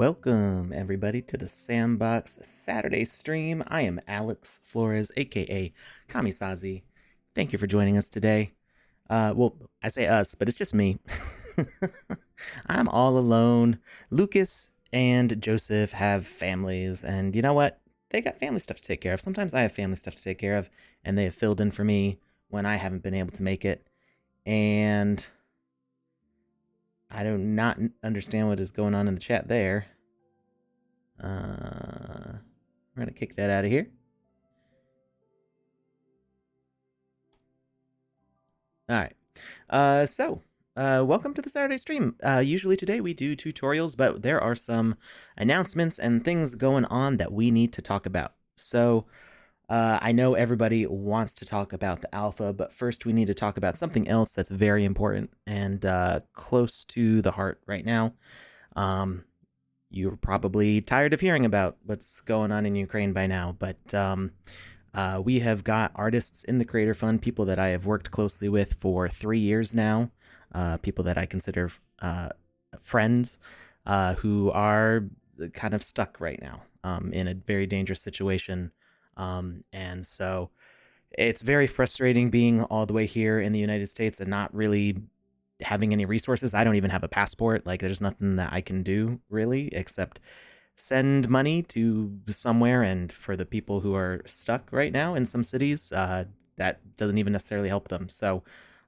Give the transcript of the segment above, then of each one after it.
Welcome, everybody, to the Sandbox Saturday stream. I am Alex Florez, aka Kamisazi. Thank you for joining us today. Well, I say us, but it's just me. I'm all alone. Lucas and Joseph have families, and you know what? They got family stuff to take care of. Sometimes I have family stuff to take care of, and they have filled in for me when I haven't been able to make it. And I do not understand what is going on in the chat there. We're going to kick that out of here. All right. Welcome to the Saturday stream. Usually today we do tutorials, but there are some announcements and things going on that we need to talk about. So I know everybody wants to talk about the alpha, but first we need to talk about something else that's very important and close to the heart right now. You're probably tired of hearing about what's going on in Ukraine by now, but we have got artists in the Creator Fund, people that I have worked closely with for 3 years now, people that I consider friends, who are kind of stuck right now in a very dangerous situation. And so it's very frustrating being all the way here in the United States and not really having any resources. I don't even have a passport. Like, there's nothing that I can do really except send money to somewhere. And for the people who are stuck right now in some cities, that doesn't even necessarily help them. So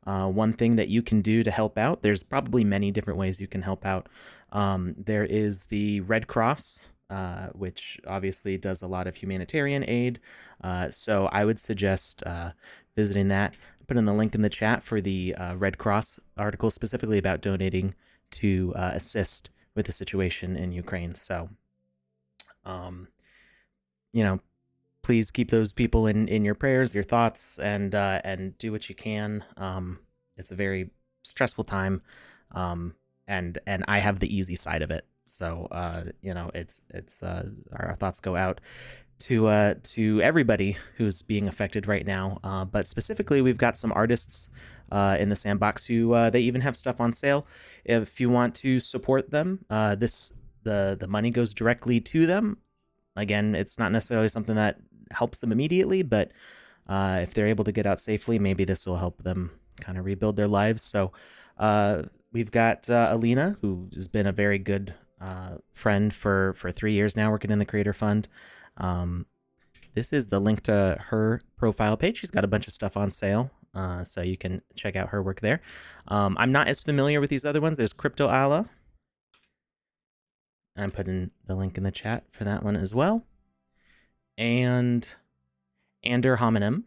one thing that you can do to help out, there's probably many different ways you can help out. There is the Red Cross, which obviously does a lot of humanitarian aid. So I would suggest visiting that. Put in the link in the chat for the Red Cross article specifically about donating to assist with the situation in Ukraine. So, please keep those people in your prayers, your thoughts, and do what you can. It's a very stressful time, and I have the easy side of it. So, it's our thoughts go out to everybody who's being affected right now. But specifically, we've got some artists in the sandbox who they even have stuff on sale. If you want to support them, the money goes directly to them. Again, it's not necessarily something that helps them immediately, but if they're able to get out safely, maybe this will help them kind of rebuild their lives. So we've got Alina, who has been a very good friend for 3 years now, working in the Creator Fund. This is the link to her profile page. She's got a bunch of stuff on sale, so you can check out her work there. I'm not as familiar with these other ones. There's Crypto Ala. I'm putting the link in the chat for that one as well. And Ander Hominem.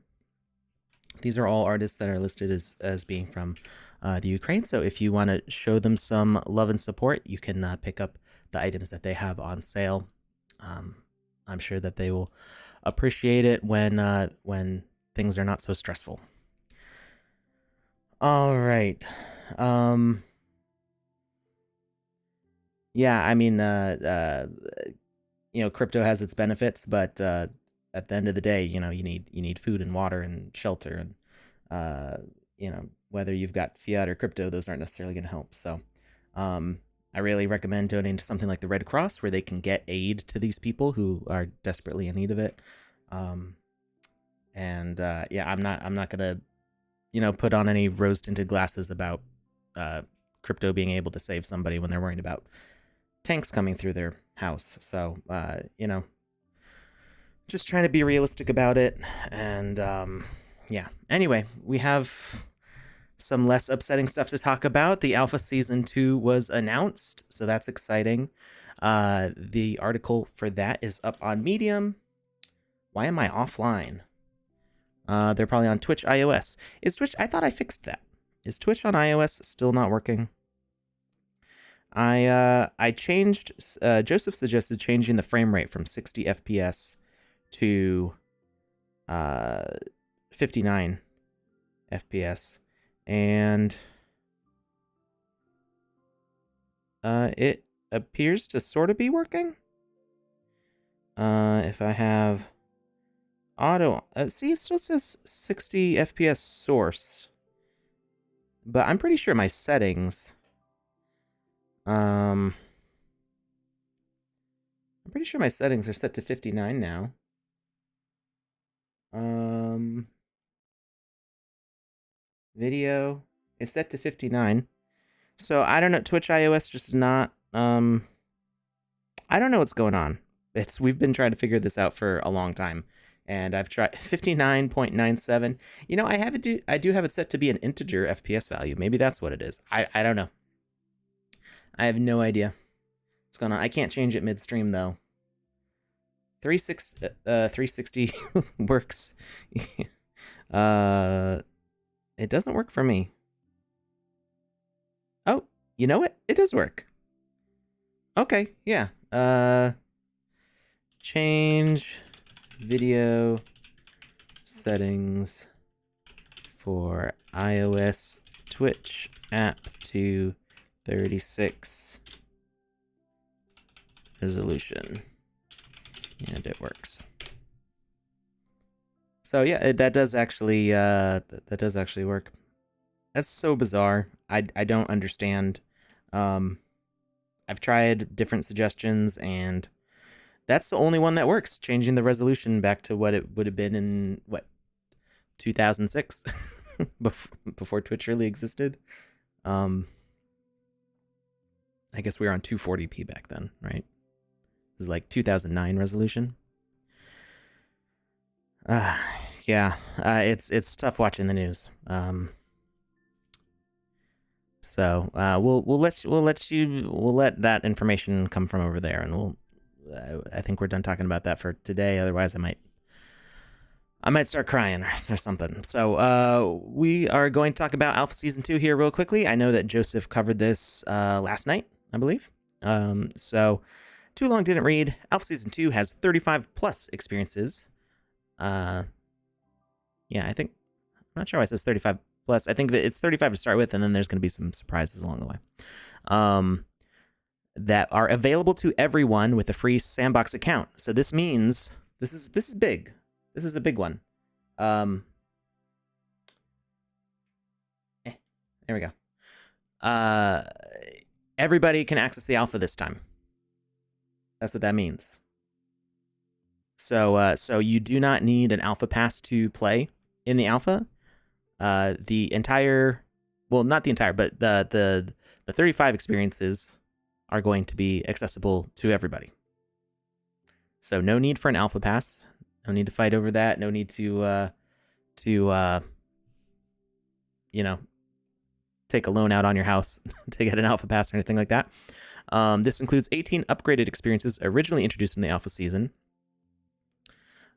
These are all artists that are listed as being from the Ukraine. So if you want to show them some love and support, you can pick up the items that they have on sale. I'm sure that they will appreciate it when things are not so stressful. All right. Yeah, I mean, crypto has its benefits, but at the end of the day, you need food and water and shelter, and whether you've got fiat or crypto, those aren't necessarily going to help. So, I really recommend donating to something like the Red Cross, where they can get aid to these people who are desperately in need of it. I'm not gonna, put on any rose-tinted glasses about crypto being able to save somebody when they're worried about tanks coming through their house. So, just trying to be realistic about it. And yeah. Anyway, we have some less upsetting stuff to talk about. The Alpha Season 2 was announced, so that's exciting. The article for that is up on Medium. Why am I offline? They're probably on Twitch iOS. Is Twitch... I thought I fixed that. Is Twitch on iOS still not working? I changed... Joseph suggested changing the frame rate from 60 FPS to 59 FPS. And it appears to sort of be working. If I have auto, see, it still says 60 FPS source, but I'm pretty sure my settings pretty sure my settings are set to 59 now. Video is set to 59. So I don't know, Twitch iOS just not I don't know what's going on. We've been trying to figure this out for a long time. And I've tried 59.97. You know, I do have it set to be an integer FPS value. Maybe that's what it is. I don't know. I have no idea what's going on. I can't change it midstream though. 360 works. It doesn't work for me. Oh, you know what? It does work. Okay, yeah. Change video settings for iOS Twitch app to 36 resolution. And it works. So yeah, that does actually work. That's so bizarre. I don't understand. I've tried different suggestions, and that's the only one that works. Changing the resolution back to what it would have been in 2006, before Twitch really existed. I guess we were on 240p back then, right? This is like 2009 resolution. Yeah, it's tough watching the news. So we'll let that information come from over there, and I think we're done talking about that for today. Otherwise, I might start crying or something. So we are going to talk about Alpha Season 2 here real quickly. I know that Joseph covered this last night, I believe. So too long didn't read. Alpha Season 2 has 35 plus experiences. Yeah, I'm not sure why it says 35 plus. I think that it's 35 to start with, and then there's going to be some surprises along the way. That are available to everyone with a free Sandbox account. So this means this is big. This is a big one. There we go. Everybody can access the alpha this time. That's what that means. So you do not need an alpha pass to play in the alpha. The entire, well, not the entire, but the 35 experiences are going to be accessible to everybody. So no need for an alpha pass. No need to fight over that. No need to take a loan out on your house to get an alpha pass or anything like that. This includes 18 upgraded experiences originally introduced in the alpha season,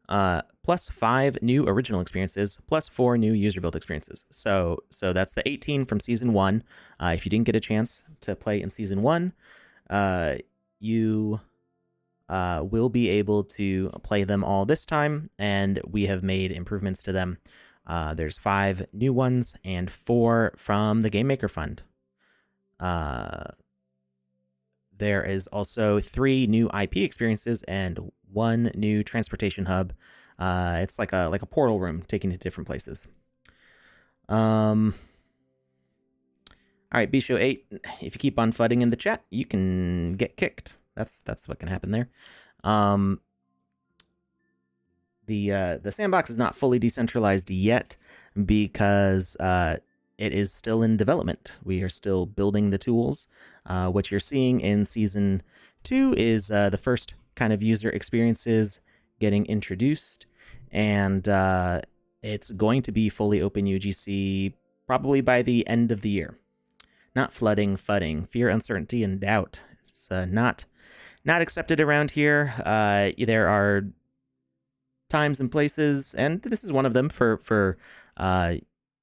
plus 5 new original experiences, plus 4 new user-built experiences. So that's the 18 from Season 1. If you didn't get a chance to play in Season 1, you will be able to play them all this time, and we have made improvements to them. There's 5 new ones and 4 from the Game Maker Fund. There is also 3 new IP experiences and 1 new transportation hub. It's like a portal room taking you to different places. All right, Bisho8, if you keep on flooding in the chat, you can get kicked. That's what can happen there. The sandbox is not fully decentralized yet because it is still in development. We are still building the tools. What you're seeing in Season 2 is the first kind of user experiences getting introduced, and it's going to be fully open UGC probably by the end of the year. Not flooding, fudding, fear, uncertainty, and doubt. It's not accepted around here. There are times and places, and this is one of them for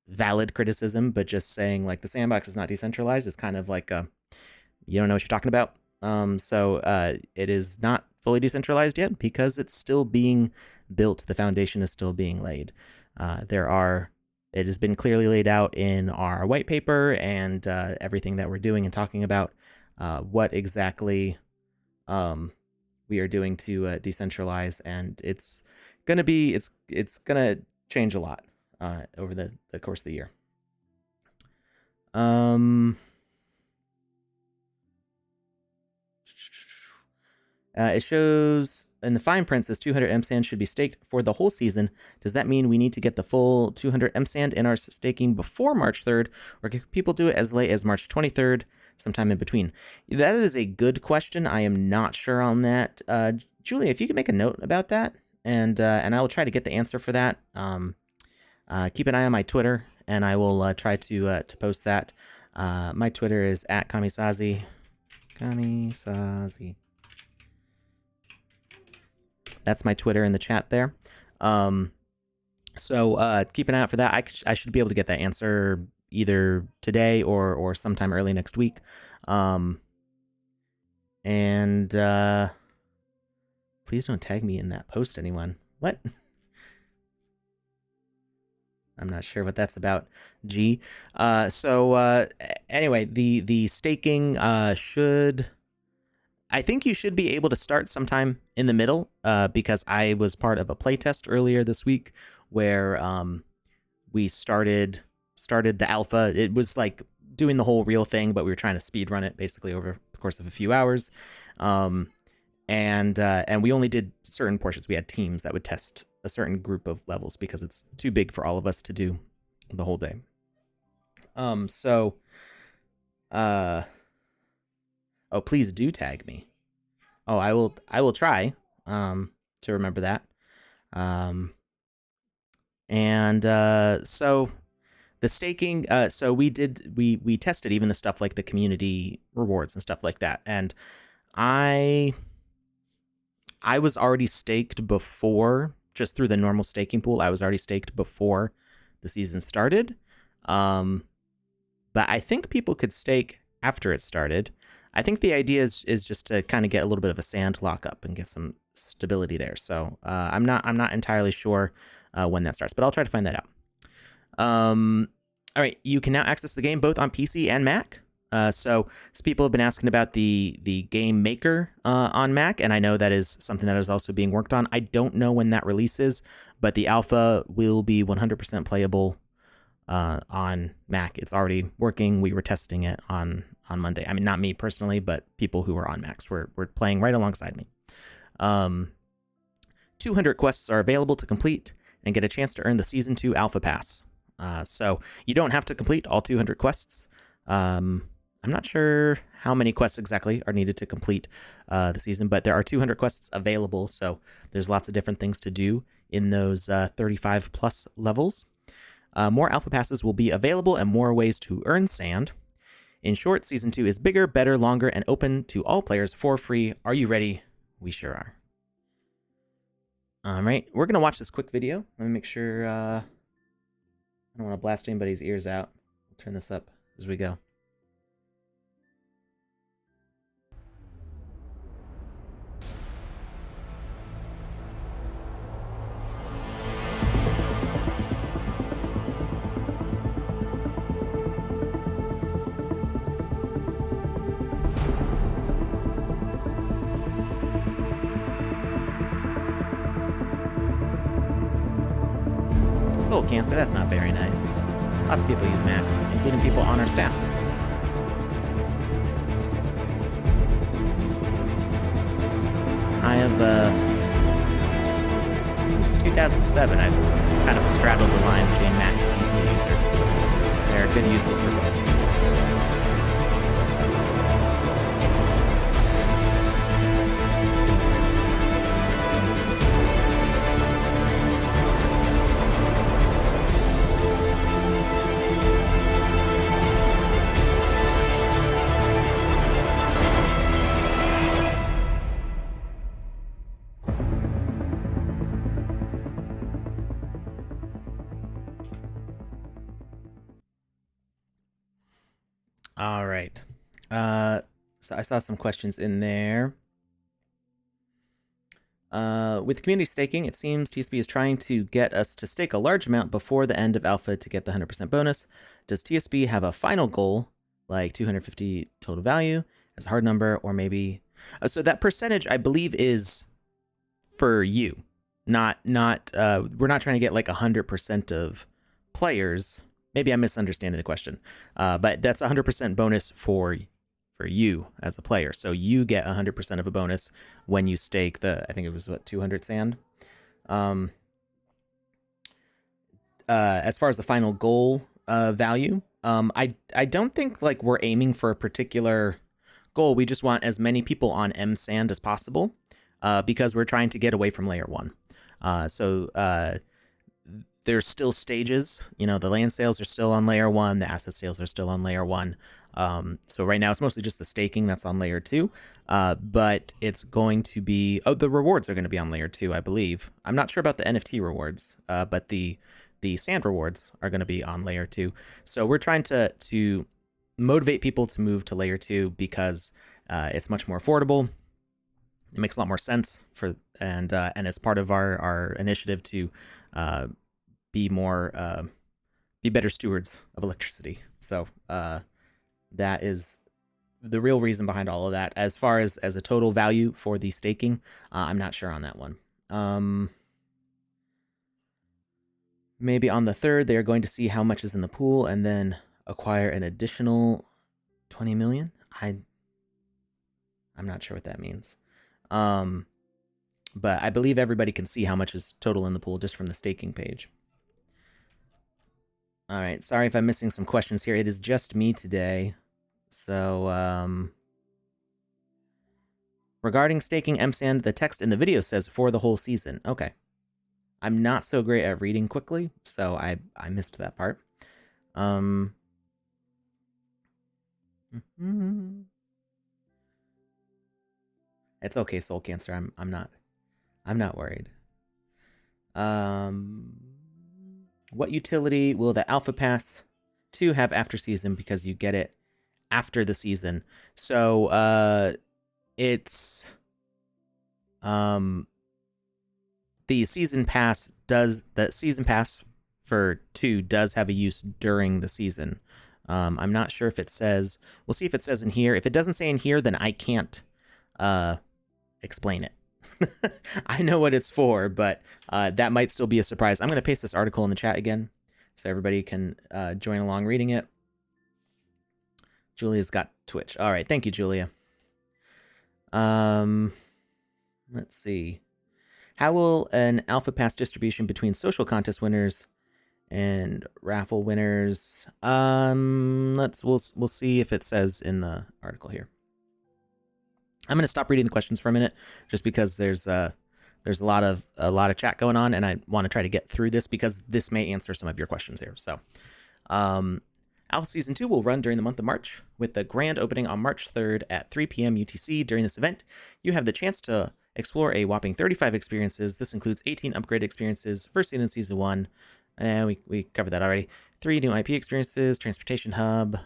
valid criticism, but just saying like the sandbox is not decentralized is kind of like you don't know what you're talking about. So it is not fully decentralized yet because it's still being built. The foundation is still being laid. It has been clearly laid out in our white paper and everything that we're doing and talking about what exactly we are doing to decentralize, and it's gonna change a lot over the course of the year. It shows in the fine print says 200 M sand should be staked for the whole season. Does that mean we need to get the full 200 M sand in our staking before March 3rd, or can people do it as late as March 23rd, sometime in between? That is a good question. I am not sure on that. Julia, if you could make a note about that, and I will try to get the answer for that. Keep an eye on my Twitter, and I will try to post that. My Twitter is at Kamisazi. Kamisazi. That's my Twitter in the chat there. So keep an eye out for that. I should be able to get that answer either today or sometime early next week. And please don't tag me in that post, anyone. What? I'm not sure what that's about. G. Anyway, the staking should... I think you should be able to start sometime in the middle, because I was part of a playtest earlier this week where we started the alpha. It was like doing the whole real thing, but we were trying to speed run it basically over the course of a few hours. And we only did certain portions. We had teams that would test a certain group of levels because it's too big for all of us to do the whole day. Oh, please do tag me. Oh, I will try to remember that. So the staking, so we tested even the stuff like the community rewards and stuff like that. And I was already staked before, just through the normal staking pool. I was already staked before the season started. But I think people could stake after it started. I think the idea is just to kind of get a little bit of a sand lockup and get some stability there. So I'm not entirely sure when that starts, but I'll try to find that out. All right, you can now access the game both on PC and Mac. So people have been asking about the Game Maker on Mac, and I know that is something that is also being worked on. I don't know when that releases, but the alpha will be 100% playable on Mac. It's already working. We were testing it on Monday. I mean, not me personally, but people who were on Macs were playing right alongside me. 200 quests are available to complete and get a chance to earn the Season 2 Alpha Pass. So you don't have to complete all 200 quests. I'm not sure how many quests exactly are needed to complete the season, but there are 200 quests available, so there's lots of different things to do in those 35 plus levels. More Alpha Passes will be available and more ways to earn sand. In short, Season 2 is bigger, better, longer, and open to all players for free. Are you ready? We sure are. All right, we're going to watch this quick video. Let me make sure I don't want to blast anybody's ears out. I'll turn this up as we go. Soul cancer, that's not very nice. Lots of people use Macs, including people on our staff. I have, since 2007, I've kind of straddled the line between Mac and PC user. There are good uses for both. All right. So I saw some questions in there. With community staking, it seems TSP is trying to get us to stake a large amount before the end of alpha to get the 100% bonus. Does TSP have a final goal, like 250 total value as a hard number, or maybe... so that percentage, I believe, is for you. Not we're not trying to get like 100% of players. Maybe I'm misunderstanding the question. But that's 100% bonus for for you as a player. So you get 100% of a bonus when you stake I think it was 200 sand. As far as the final goal value, I don't think like we're aiming for a particular goal. We just want as many people on M sand as possible, because we're trying to get away from layer 1. So there's still stages. The land sales are still on layer 1. The asset sales are still on layer 1. So right now it's mostly just the staking that's on layer 2. But it's going to be... Oh, the rewards are going to be on layer 2, I believe. I'm not sure about the NFT rewards, but the sand rewards are going to be on layer 2. So we're trying to motivate people to move to layer 2 because it's much more affordable. It makes a lot more sense and it's part of our initiative to be better stewards of electricity. So that is the real reason behind all of that. As far as a total value for the staking, I'm not sure on that one. Maybe on the 3rd, they're going to see how much is in the pool and then acquire an additional 20 million. I'm not sure what that means. But I believe everybody can see how much is total in the pool just from the staking page. All right, sorry if I'm missing some questions here. It is just me today. So, regarding staking MSAND, the text in the video says for the whole season. Okay. I'm not so great at reading quickly, so I missed that part. It's okay, Soul Cancer. I'm not worried. What utility will the Alpha Pass 2 have after season, because you get it after the season? So it's the season pass for 2 does have a use during the season. I'm not sure if it says. We'll see if it says in here. If it doesn't say in here, then I can't explain it. I know what it's for, but that might still be a surprise. I'm going to paste this article in the chat again so everybody can join along reading it. Julia's got Twitch. All right, thank you, Julia. Let's see. How will an Alpha Pass distribution between social contest winners and Raffle winners? We'll see if it says in the article here. I'm gonna stop reading the questions for a minute, just because there's a lot of chat going on, and I want to try to get through this because this may answer some of your questions here. So, Alpha Season 2 will run during the month of March, with the grand opening on March 3rd at 3 p.m. UTC. During this event, you have the chance to explore a whopping 35 experiences. This includes 18 upgraded experiences, first seen in Season 1. We covered that already. 3 new IP experiences, transportation hub,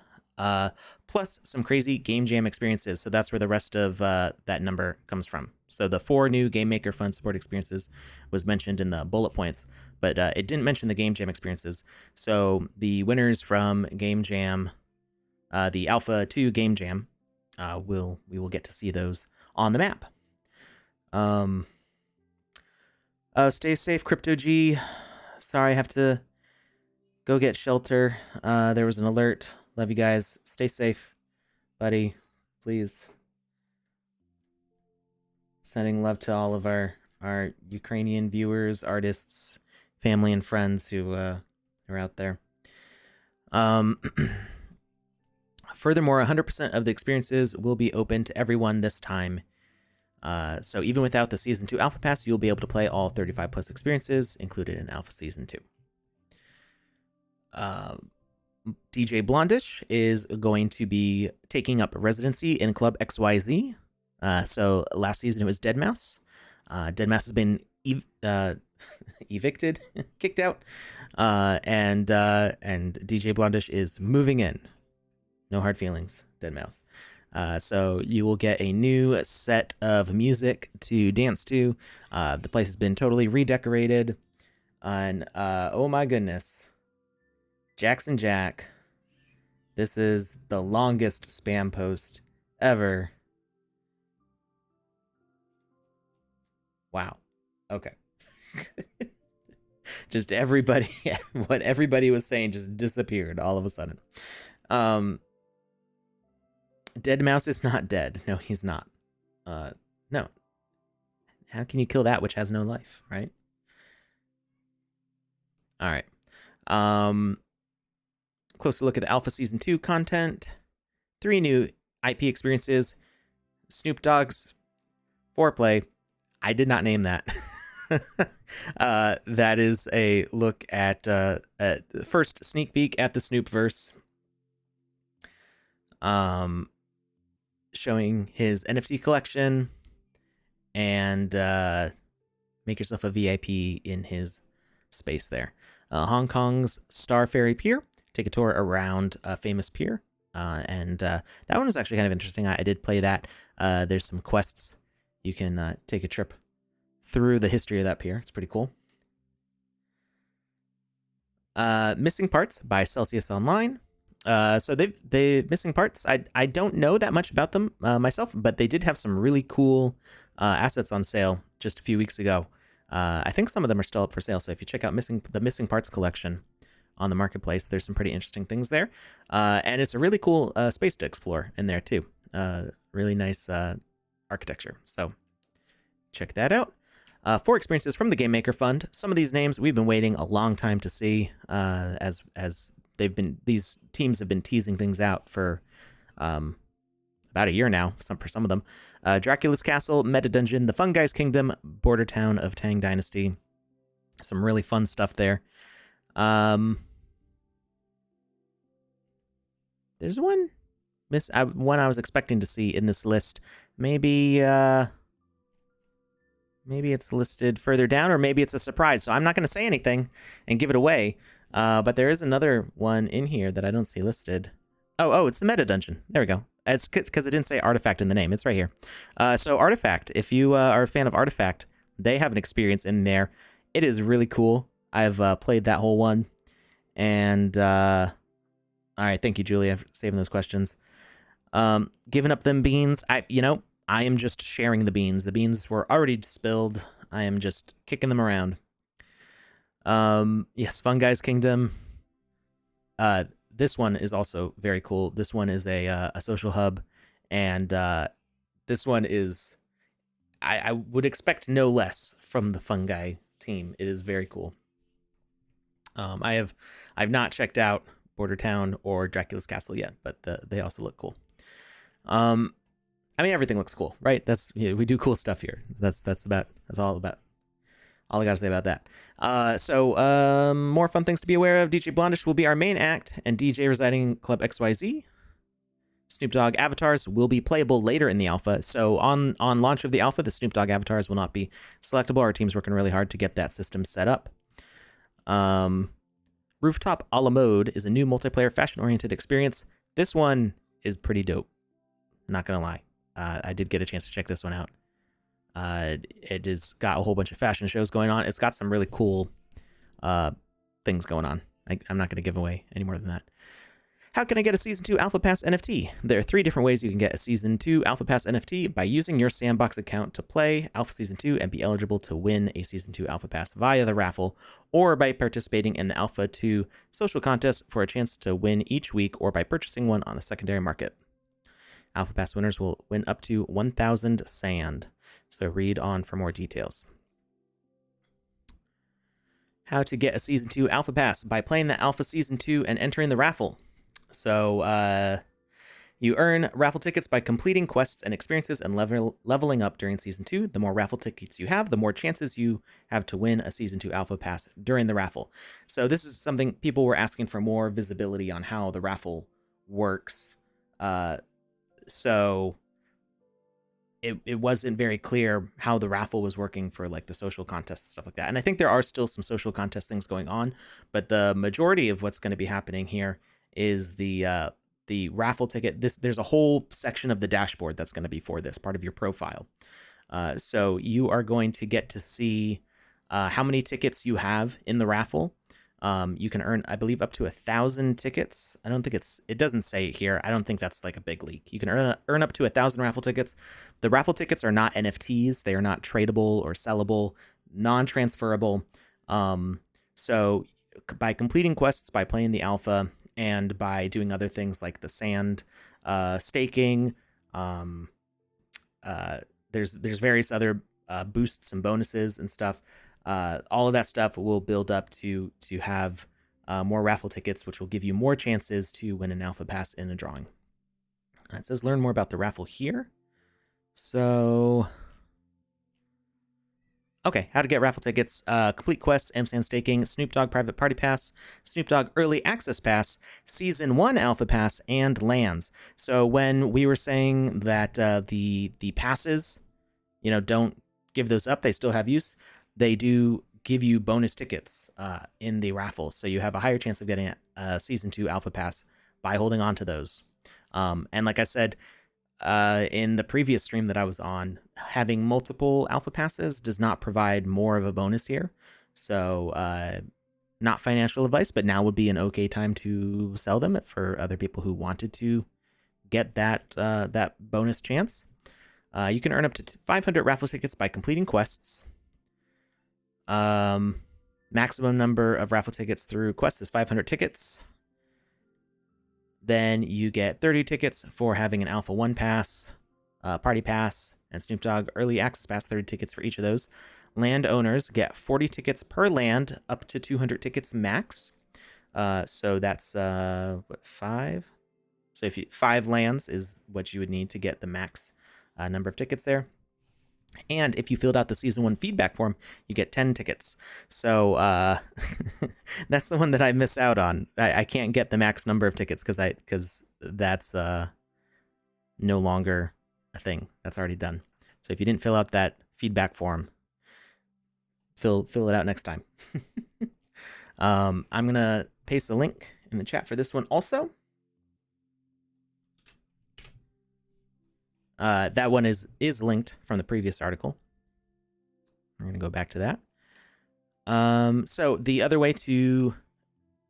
plus some crazy game jam experiences. So that's where the rest of that number comes from. So the 4 new Game Maker Fun Support experiences was mentioned in the bullet points, but it didn't mention the game jam experiences. So the winners from Game Jam, the Alpha 2 Game Jam, we will get to see those on the map. Stay safe, Crypto G. Sorry, I have to go get shelter. There was an alert. Love you guys. Stay safe, buddy. Please. Sending love to all of our Ukrainian viewers, artists, family, and friends who are out there. Furthermore, 100% of the experiences will be open to everyone this time. So even without the Season 2 Alpha Pass, you'll be able to play all 35 plus experiences included in Alpha Season 2. DJ Blondish is going to be taking up residency in Club XYZ. So last season it was Deadmau5. Deadmau5 has been evicted, kicked out, and DJ Blondish is moving in. No hard feelings, Deadmau5. So you will get a new set of music to dance to. The place has been totally redecorated. And oh my goodness. Jackson Jack. This is the longest spam post ever. Wow. Okay. Just everybody, what everybody was saying just disappeared all of a sudden. Dead mouse is not dead. No, he's not. No. How can you kill that which has no life, right? All right. Closer look at the Alpha Season 2 content. 3 new IP experiences. Snoop Dogg's foreplay. I did not name that. That is a look at the first sneak peek at the Snoopverse. Showing his NFT collection and make yourself a VIP in his space there. Hong Kong's Star Ferry Pier. Take a tour around a famous pier. And that one was actually kind of interesting. I did play that. There's some quests. You can take a trip through the history of that pier. It's pretty cool. Missing Parts by Celsius Online. So they Missing Parts. I don't know that much about them myself, but they did have some really cool assets on sale just a few weeks ago. I think some of them are still up for sale. So if you check out the Missing Parts collection on the marketplace, there's some pretty interesting things there. And it's a really cool space to explore in there too. Really nice architecture. So check that out. 4 experiences from the Game Maker Fund. Some of these names we've been waiting a long time to see, as these teams have been teasing things out for about a year now. For some of them, Dracula's Castle, Meta Dungeon, the Fungi's Kingdom, Border Town of Tang Dynasty. Some really fun stuff there. There's one I was expecting to see in this list. Maybe it's listed further down, or maybe it's a surprise. So I'm not going to say anything and give it away. But there is another one in here that I don't see listed. Oh, it's the Meta Dungeon. There we go. It's because it didn't say Artifact in the name. It's right here. So Artifact, if you are a fan of Artifact, they have an experience in there. It is really cool. I've played that whole one. And all right, thank you, Julia, for saving those questions. Giving up them beans. I am just sharing the beans. The beans were already spilled. I am just kicking them around. Yes, Fungi's Kingdom. This one is also very cool. This one is a social hub, and this one is I would expect no less from the Fungi team. It is very cool. I've not checked out Border Town or Dracula's Castle yet, but they also look cool. I mean, everything looks cool, right? We do cool stuff here. That's all I gotta say about that. So more fun things to be aware of. DJ Blondish will be our main act, and DJ residing in Club XYZ. Snoop Dogg avatars will be playable later in the alpha. So on launch of the alpha, the Snoop Dogg avatars will not be selectable. Our team's working really hard to get that system set up. Rooftop a la mode is a new multiplayer fashion-oriented experience. This one is pretty dope. Not gonna lie. I did get a chance to check this one out. It has got a whole bunch of fashion shows going on. It's got some really cool things going on. I'm not going to give away any more than that. How can I get a Season 2 Alpha Pass NFT? There are 3 different ways you can get a Season 2 Alpha Pass NFT: by using your Sandbox account to play Alpha Season 2 and be eligible to win a Season 2 Alpha Pass via the raffle, or by participating in the Alpha 2 social contest for a chance to win each week, or by purchasing one on the secondary market. Alpha Pass winners will win up to 1,000 sand. So read on for more details. How to get a Season 2 Alpha Pass: by playing the Alpha Season 2 and entering the raffle. So you earn raffle tickets by completing quests and experiences and leveling up during Season 2. The more raffle tickets you have, the more chances you have to win a Season 2 Alpha Pass during the raffle. So this is something people were asking for, more visibility on how the raffle works. So it wasn't very clear how the raffle was working for like the social contests and stuff like that. And I think there are still some social contest things going on, but the majority of what's going to be happening here is the raffle ticket. There's a whole section of the dashboard that's going to be for this part of your profile. So you are going to get to see how many tickets you have in the raffle. You can earn, I believe, up to 1,000 tickets. I don't think it doesn't say it here. I don't think that's like a big leak. You can earn up to 1,000 raffle tickets. The raffle tickets are not NFTs. They are not tradable or sellable, non-transferable. So by completing quests, by playing the alpha, and by doing other things like the sand staking. There's various other boosts and bonuses and stuff. All of that stuff will build up to have more raffle tickets, which will give you more chances to win an alpha pass in a drawing. It says learn more about the raffle here. So, okay, how to get raffle tickets. Complete quests, M-Sand staking, Snoop Dogg private party pass, Snoop Dogg early access pass, season 1 alpha pass, and lands. So when we were saying that the passes, don't give those up, they still have use. They do give you bonus tickets in the raffle, so you have a higher chance of getting a season 2 alpha pass by holding on to those. And like I said in the previous stream that I was on, having multiple alpha passes does not provide more of a bonus here. So not financial advice, but now would be an okay time to sell them for other people who wanted to get that bonus chance. You can earn up to 500 raffle tickets by completing quests. Maximum number of raffle tickets through quests is 500 tickets. Then you get 30 tickets for having an Alpha 1 pass, Party Pass, and Snoop Dogg Early Access Pass, 30 tickets for each of those. Landowners get 40 tickets per land, up to 200 tickets max. So that's, 5? So if 5 lands is what you would need to get the max number of tickets there. And if you filled out the Season 1 feedback form, you get 10 tickets. So that's the one that I miss out on. I can't get the max number of tickets because that's no longer a thing. That's already done. So if you didn't fill out that feedback form, fill it out next time. I'm going to paste the link in the chat for this one also. That one is linked from the previous article. We're going to go back to that. So the other way to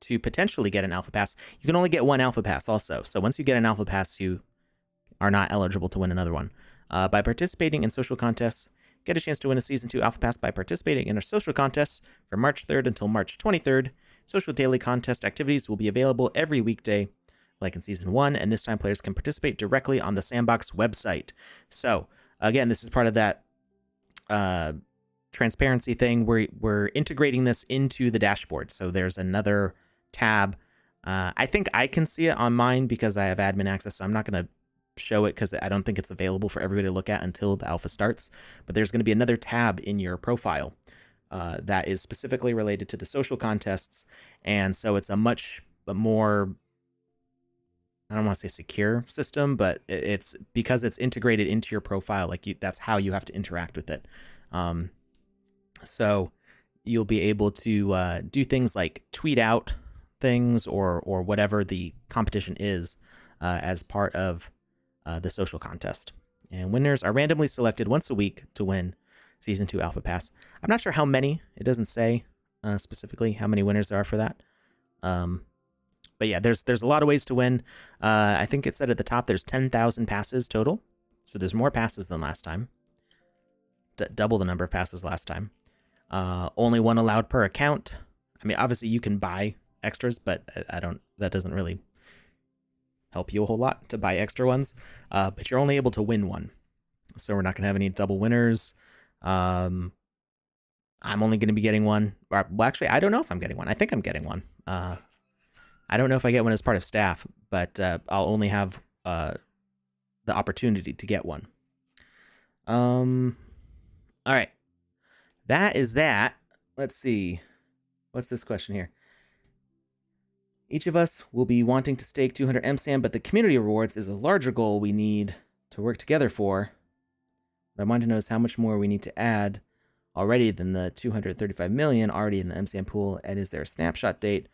potentially get an alpha pass, you can only get one alpha pass also. So once you get an alpha pass, you are not eligible to win another one. By participating in social contests, get a chance to win a Season 2 alpha pass by participating in our social contests from March 3rd until March 23rd. Social daily contest activities will be available every weekday, like in Season 1, and this time players can participate directly on the Sandbox website. So, again, this is part of that transparency thing. We're integrating this into the dashboard. So there's another tab. I think I can see it on mine because I have admin access, so I'm not going to show it because I don't think it's available for everybody to look at until the alpha starts. But there's going to be another tab in your profile that is specifically related to the social contests, and so it's a much more, I don't want to say secure system, but it's because it's integrated into your profile. Like that's how you have to interact with it. So you'll be able to do things like tweet out things or whatever the competition is as part of the social contest. And winners are randomly selected once a week to win Season 2 Alpha Pass. I'm not sure how many. It doesn't say specifically how many winners there are for that. But yeah, there's a lot of ways to win. I think it said at the top there's 10,000 passes total. So there's more passes than last time. Double the number of passes last time. Only one allowed per account. I mean, obviously you can buy extras, but that doesn't really help you a whole lot to buy extra ones. But you're only able to win one. So we're not going to have any double winners. I'm only going to be getting one. Well, actually, I don't know if I'm getting one. I think I'm getting one. I don't know if I get one as part of staff, but I'll only have the opportunity to get one. All right. That is that. Let's see. What's this question here? Each of us will be wanting to stake 200 MSAM, but the community rewards is a larger goal we need to work together for. What I want to know is how much more we need to add already than the 235 million already in the MSAM pool, and is there a snapshot date?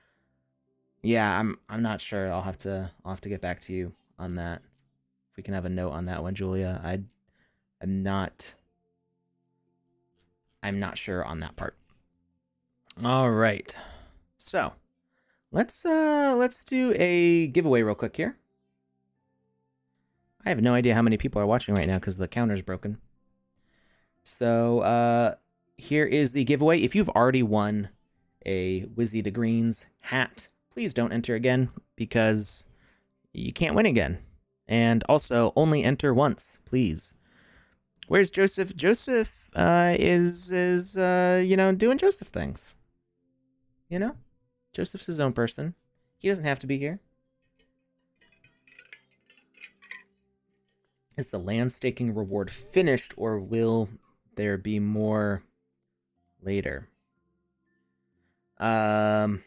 Yeah, I'm not sure. I'll have to get back to you on that. If we can have a note on that one, Julia. I'm not sure on that part. All right. So, let's do a giveaway real quick here. I have no idea how many people are watching right now because the counter's broken. So, here is the giveaway. If you've already won a Wizzy the Greens hat, please don't enter again because you can't win again. And also, only enter once, please. Where's Joseph? Joseph is doing Joseph things. You know, Joseph's his own person. He doesn't have to be here. Is the land staking reward finished, or will there be more later? I'm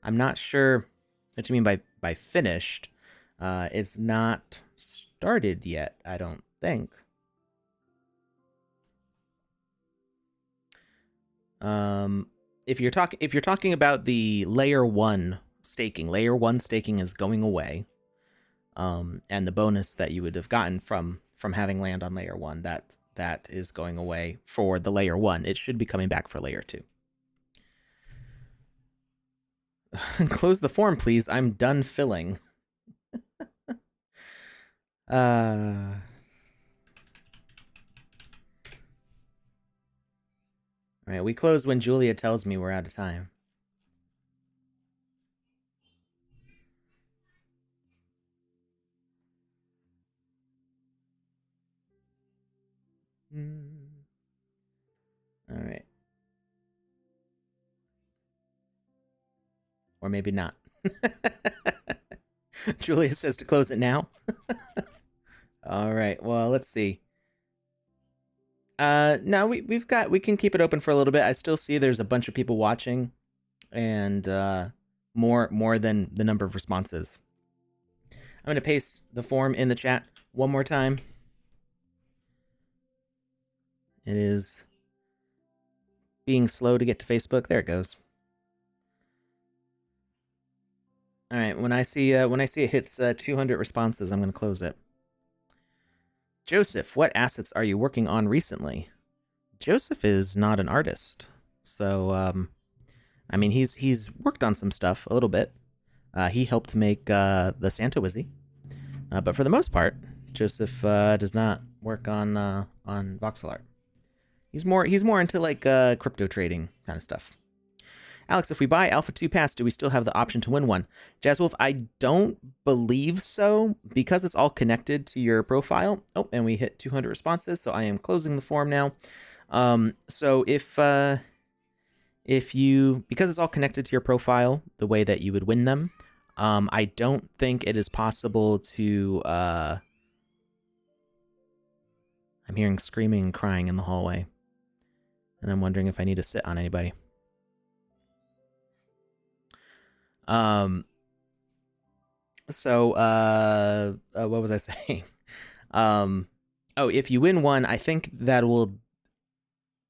not sure what you mean by finished. It's not started yet, I don't think. If you're talking about the layer 1 staking is going away. And the bonus that you would have gotten from having land on layer 1, that is going away for the layer 1. It should be coming back for layer 2. Close the form, please. I'm done filling. All right, we close when Julia tells me we're out of time. All right. Or maybe not. Julia says to close it now. All right. Well, let's see. No, we can keep it open for a little bit. I still see there's a bunch of people watching, and more than the number of responses. I'm gonna paste the form in the chat one more time. It is being slow to get to Facebook. There it goes. All right, when I see it hits 200 responses, I'm gonna close it. Joseph, what assets are you working on recently? Joseph is not an artist, so I mean he's worked on some stuff a little bit. He helped make the Santa Wizzy, but for the most part, Joseph does not work on voxel art. He's more into like crypto trading kind of stuff. Alex, if we buy Alpha 2 Pass, do we still have the option to win one? Jazzwolf, I don't believe so, because it's all connected to your profile. Oh, and we hit 200 responses, so I am closing the form now. So if you, because it's all connected to your profile, the way that you would win them, I don't think it is possible to, I'm hearing screaming and crying in the hallway, and I'm wondering if I need to sit on anybody. So what was I saying? Oh, if you win one, I think that will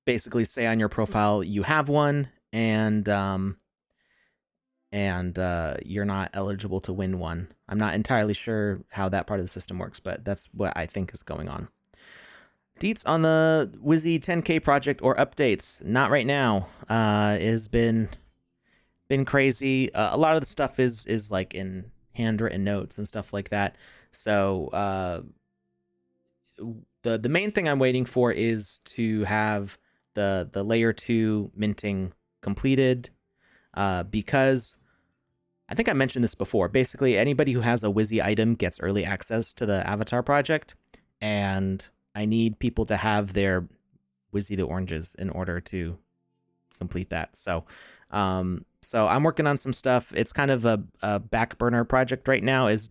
basically say on your profile you have one, and you're not eligible to win one. I'm not entirely sure how that part of the system works, but that's what I think is going on. Deets on the Wizzy 10K project or updates? Not right now. Has been crazy. A lot of the stuff is like in handwritten notes and stuff like that. So the main thing I'm waiting for is to have the layer 2 minting completed, because I think I mentioned this before. Basically, anybody who has a Wizzy item gets early access to the avatar project, and I need people to have their Wizzy the oranges in order to complete that. So so I'm working on some stuff. It's kind of a back burner project right now. It's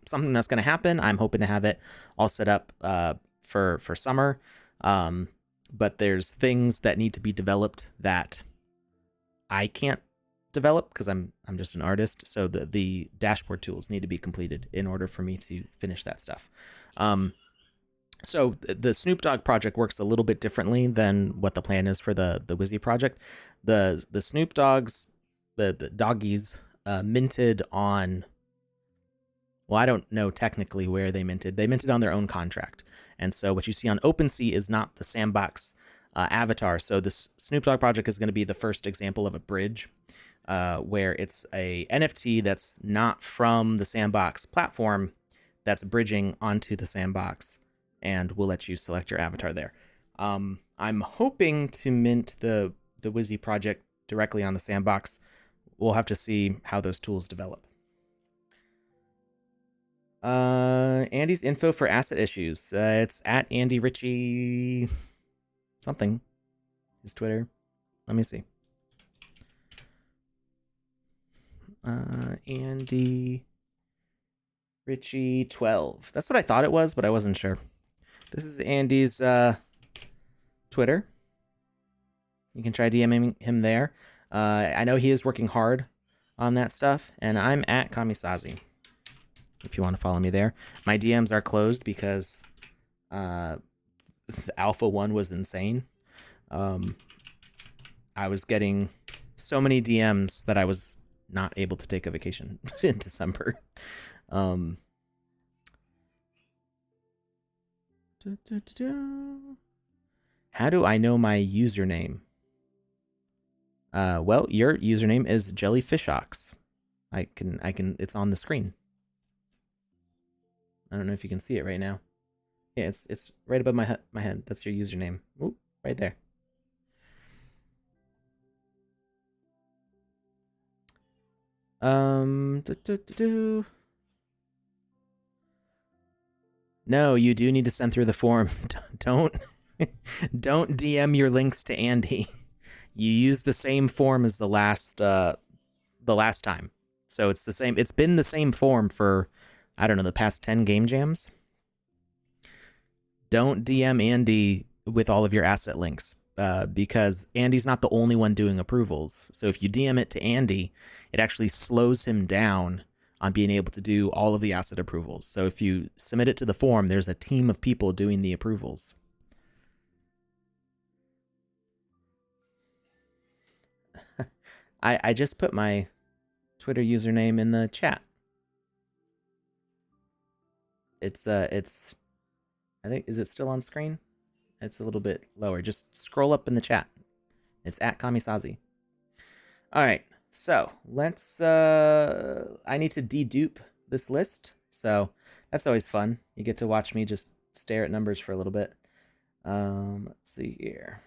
something that's going to happen. I'm hoping to have it all set up for summer. But there's things that need to be developed that I can't develop because I'm just an artist. So the dashboard tools need to be completed in order for me to finish that stuff. So the Snoop Dogg project works a little bit differently than what the plan is for the Wizzy project. The Snoop Dogs, the doggies, minted on, well, I don't know technically where they minted. They minted on their own contract. And so what you see on OpenSea is not the Sandbox avatar. So this Snoop Dogg project is going to be the first example of a bridge where it's a NFT that's not from the Sandbox platform that's bridging onto the Sandbox, and we'll let you select your avatar there. I'm hoping to mint the Wizzy project directly on the Sandbox. We'll have to see how those tools develop. Andy's info for asset issues. It's at Andy Ritchie something. His Twitter. Let me see. Andy Ritchie 12. That's what I thought it was, but I wasn't sure. This is Andy's Twitter. You can try DMing him there. I know he is working hard on that stuff, and I'm at Kamisazi if you want to follow me there. My DMs are closed because the Alpha 1 was insane. I was getting so many DMs that I was not able to take a vacation in December. How do I know my username? Well, your username is Jellyfishox. I can. It's on the screen. I don't know if you can see it right now. Yeah, it's right above my head. That's your username. Oop, right there. No, you do need to send through the form. Don't DM your links to Andy. You use the same form as the last time. So it's the same. It's been the same form for, I don't know, the past 10 game jams. Don't DM Andy with all of your asset links because Andy's not the only one doing approvals. So if you DM it to Andy, it actually slows him down on being able to do all of the asset approvals. So if you submit it to the form, there's a team of people doing the approvals. I just put my Twitter username in the chat. It's I think, is it still on screen? It's a little bit lower. Just scroll up in the chat. It's at Kamisazi. All right, so let's I need to dedupe this list. So that's always fun. You get to watch me just stare at numbers for a little bit. Let's see here.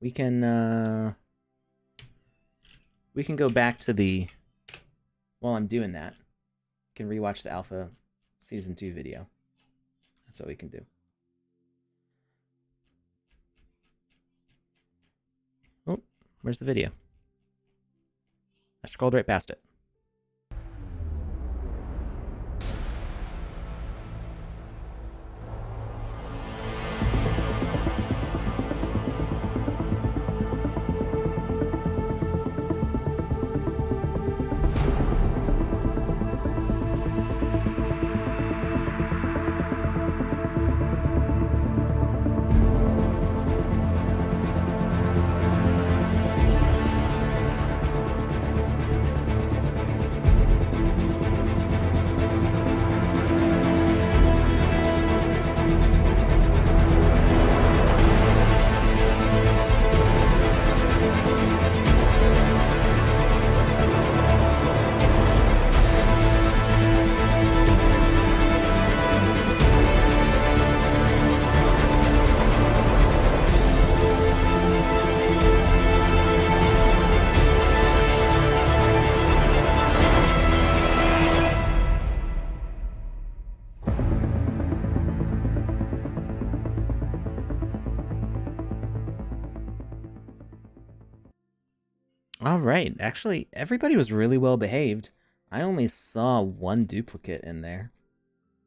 We can go back to the, while I'm doing that, you can rewatch the Alpha Season 2 video. That's what we can do. Oh, where's the video? I scrolled right past it. All right. Actually, everybody was really well behaved. I only saw one duplicate in there.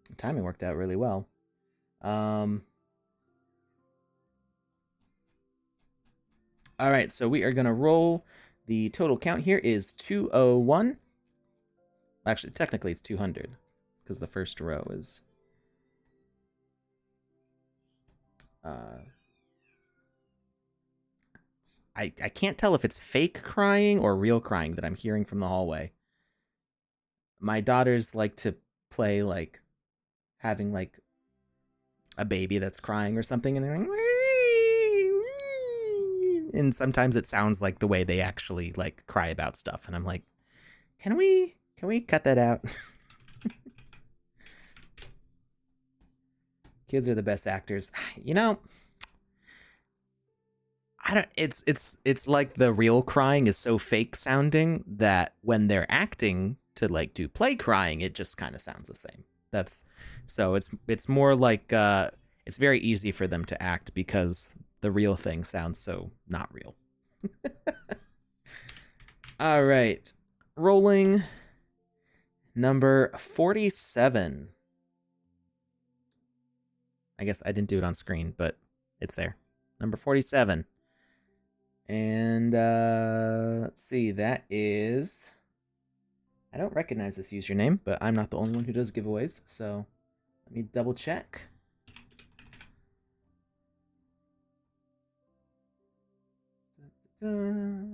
The timing worked out really well. All right, so we are going to roll. The total count here is 201. Actually, technically it's 200 because the first row is I can't tell if it's fake crying or real crying that I'm hearing from the hallway. My daughters like to play like having like a baby that's crying or something, and they're like, and sometimes it sounds like the way they actually like cry about stuff, and I'm like, can we cut that out? Kids are the best actors. You know, I don't. It's like the real crying is so fake sounding that when they're acting to like do play crying, it just kind of sounds the same. That's so it's more like it's very easy for them to act because the real thing sounds so not real. All right, rolling number 47. I guess I didn't do it on screen, but it's there. Number 47. And let's see, that is... I don't recognize this username, but I'm not the only one who does giveaways, so let me double check. Oops.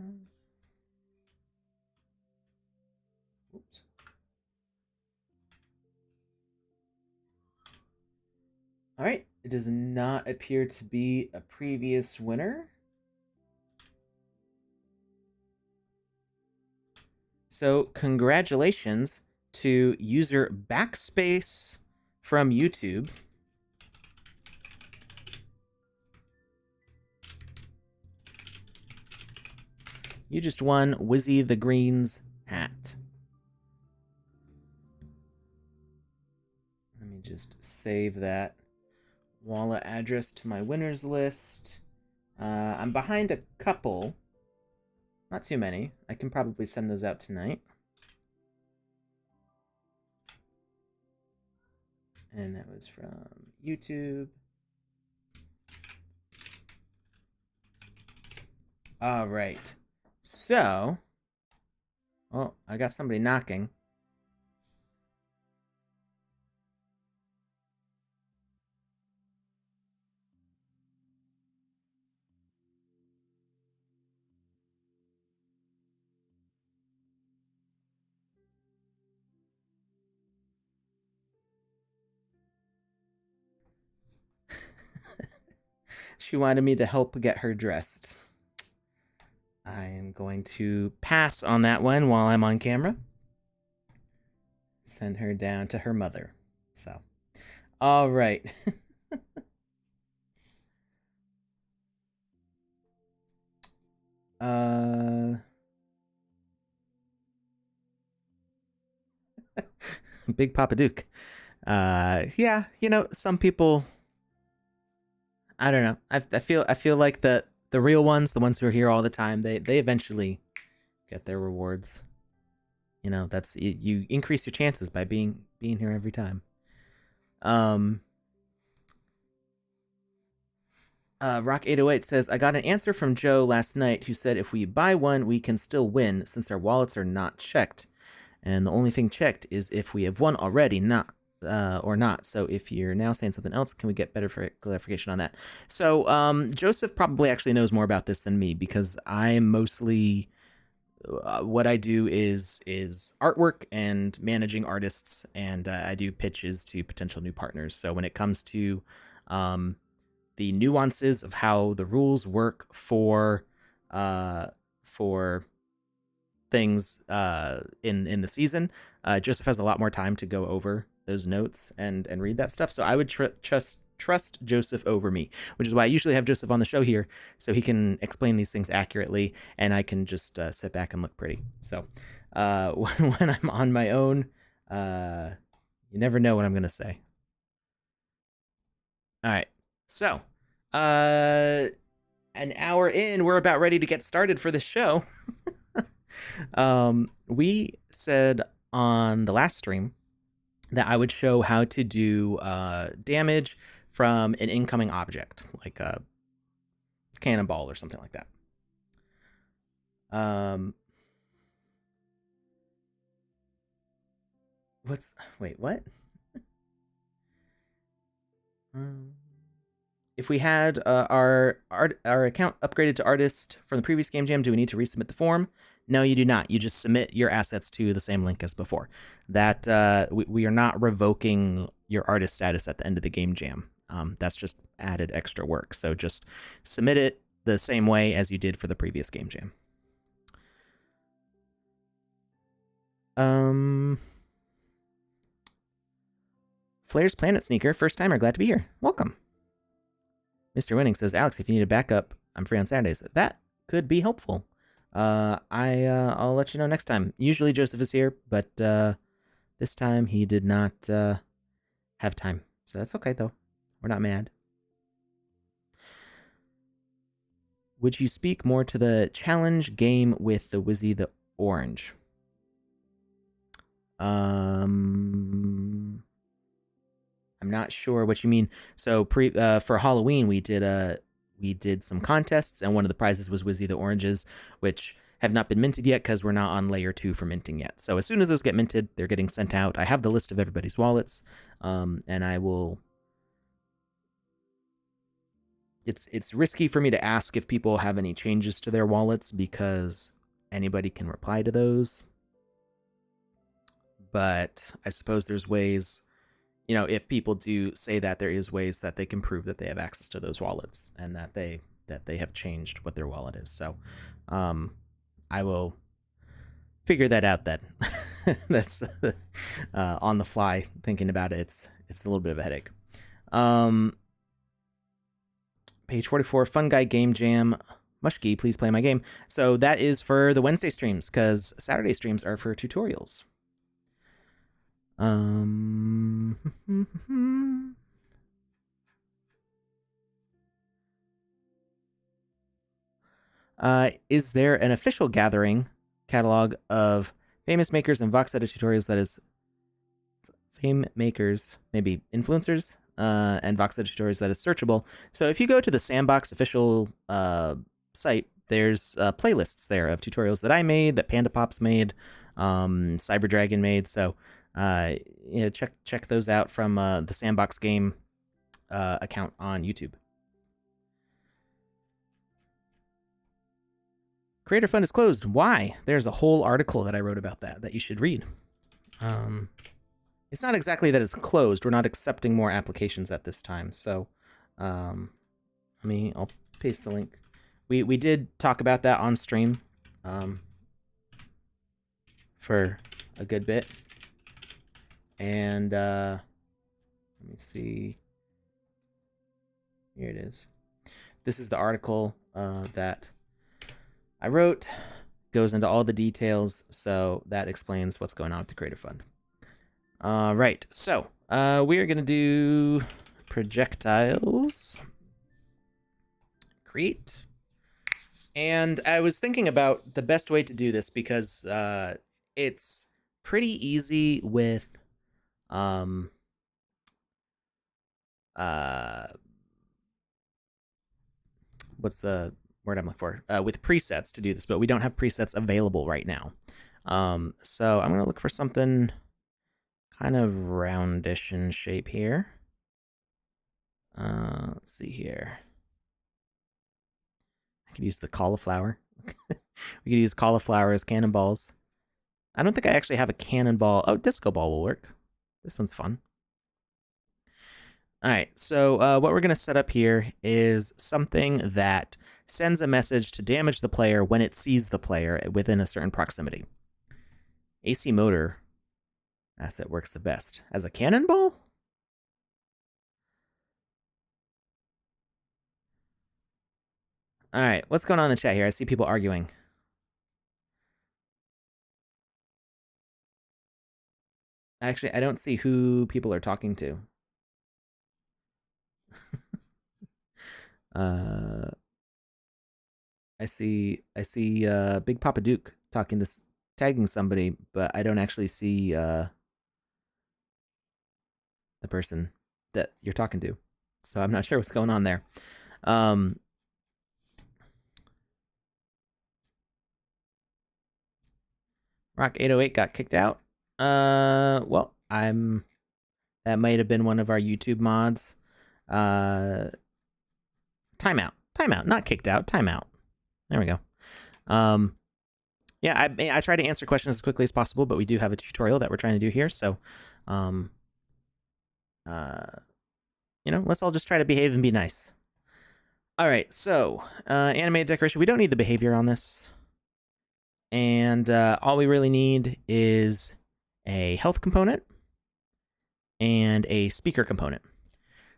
All right, it does not appear to be a previous winner. So congratulations to user Backspace from YouTube. You just won Wizzy the Green's hat. Let me just save that wallet address to my winners list. I'm behind a couple. Not too many. I can probably send those out tonight. And that was from YouTube. All right. So, oh, I got somebody knocking. She wanted me to help get her dressed. I am going to pass on that one while I'm on camera. Send her down to her mother. So, all right. Big Papa Duke. Yeah, you know, some people, I don't know. I feel like the real ones, the ones who are here all the time, they eventually get their rewards. You know, that's you increase your chances by being here every time. Rock 808 says, I got an answer from Joe last night who said if we buy one, we can still win since our wallets are not checked. And the only thing checked is if we have won already, not or not. So if you're now saying something else, can we get better clarification on that? So Joseph probably actually knows more about this than me because I'm mostly what I do is artwork and managing artists, and I do pitches to potential new partners. So when it comes to the nuances of how the rules work for things in the season, Joseph has a lot more time to go over those notes and read that stuff. So I would trust Joseph over me, which is why I usually have Joseph on the show here so he can explain these things accurately and I can just sit back and look pretty. So when I'm on my own, you never know what I'm going to say. All right. So an hour in, we're about ready to get started for the show. We said on the last stream that I would show how to do damage from an incoming object, like a cannonball or something like that. Wait, what? If we had our account upgraded to artist from the previous game jam, do we need to resubmit the form? No, you do not. You just submit your assets to the same link as before. That we are not revoking your artist status at the end of the game jam. That's just added extra work. So just submit it the same way as you did for the previous game jam. Flair's Planet Sneaker, first timer, glad to be here. Welcome. Mr. Winning says, Alex, if you need a backup I'm free on Saturdays. That could be helpful. I'll let you know next time. Usually Joseph is here, but this time he did not have time. So that's okay, though. We're not mad. Would you speak more to the challenge game with the Wizzy the Orange? I'm not sure what you mean. So for Halloween we did some contests, and one of the prizes was Wizzy the Oranges, which have not been minted yet because we're not on layer 2 for minting yet. So as soon as those get minted, they're getting sent out. I have the list of everybody's wallets, and I will. It's risky for me to ask if people have any changes to their wallets because anybody can reply to those. But I suppose there's ways, if people do say that, there is ways that they can prove that they have access to those wallets and that they have changed what their wallet is. So I will figure that out then. That's on the fly thinking about it. It's a little bit of a headache. Page 44, Fun Guy Game Jam. Mushki, please play my game. So that is for the Wednesday streams, because Saturday streams are for tutorials. Is there an official gathering catalog of famous makers and VoxEdit tutorials that is fame makers, maybe influencers, and VoxEdit tutorials that is searchable? So if you go to the Sandbox official site, there's playlists there of tutorials that I made, that PandaPops made, Cyberdragon made. So check those out from the Sandbox Game account on YouTube. Creator Fund is closed. Why? There's a whole article that I wrote about that you should read. It's not exactly that it's closed. We're not accepting more applications at this time. So I'll paste the link. We did talk about that on stream for a good bit. And let me see. Here it is. This is the article that I wrote. Goes into all the details, so that explains what's going on with the Creator Fund. Right, so we are going to do projectiles. Create. And I was thinking about the best way to do this because it's pretty easy with what's the word I'm looking for? With presets to do this, but we don't have presets available right now. So I'm going to look for something kind of roundish in shape here. Let's see here. I could use the cauliflower. We could use cauliflower as cannonballs. I don't think I actually have a cannonball. Oh, disco ball will work. This one's fun. All right, so what we're going to set up here is something that sends a message to damage the player when it sees the player within a certain proximity. AC motor asset works the best. As a cannonball? All right, what's going on in the chat here? I see people arguing. Actually, I don't see who people are talking to. I see Big Papa Duke tagging somebody, but I don't actually see the person that you're talking to. So I'm not sure what's going on there. Rock 808 got kicked out. Well, that might have been one of our YouTube mods. Timeout, not kicked out, timeout. There we go. Yeah, I try to answer questions as quickly as possible, but we do have a tutorial that we're trying to do here, so let's all just try to behave and be nice. All right, so animated decoration. We don't need the behavior on this, and all we really need is a health component and a speaker component.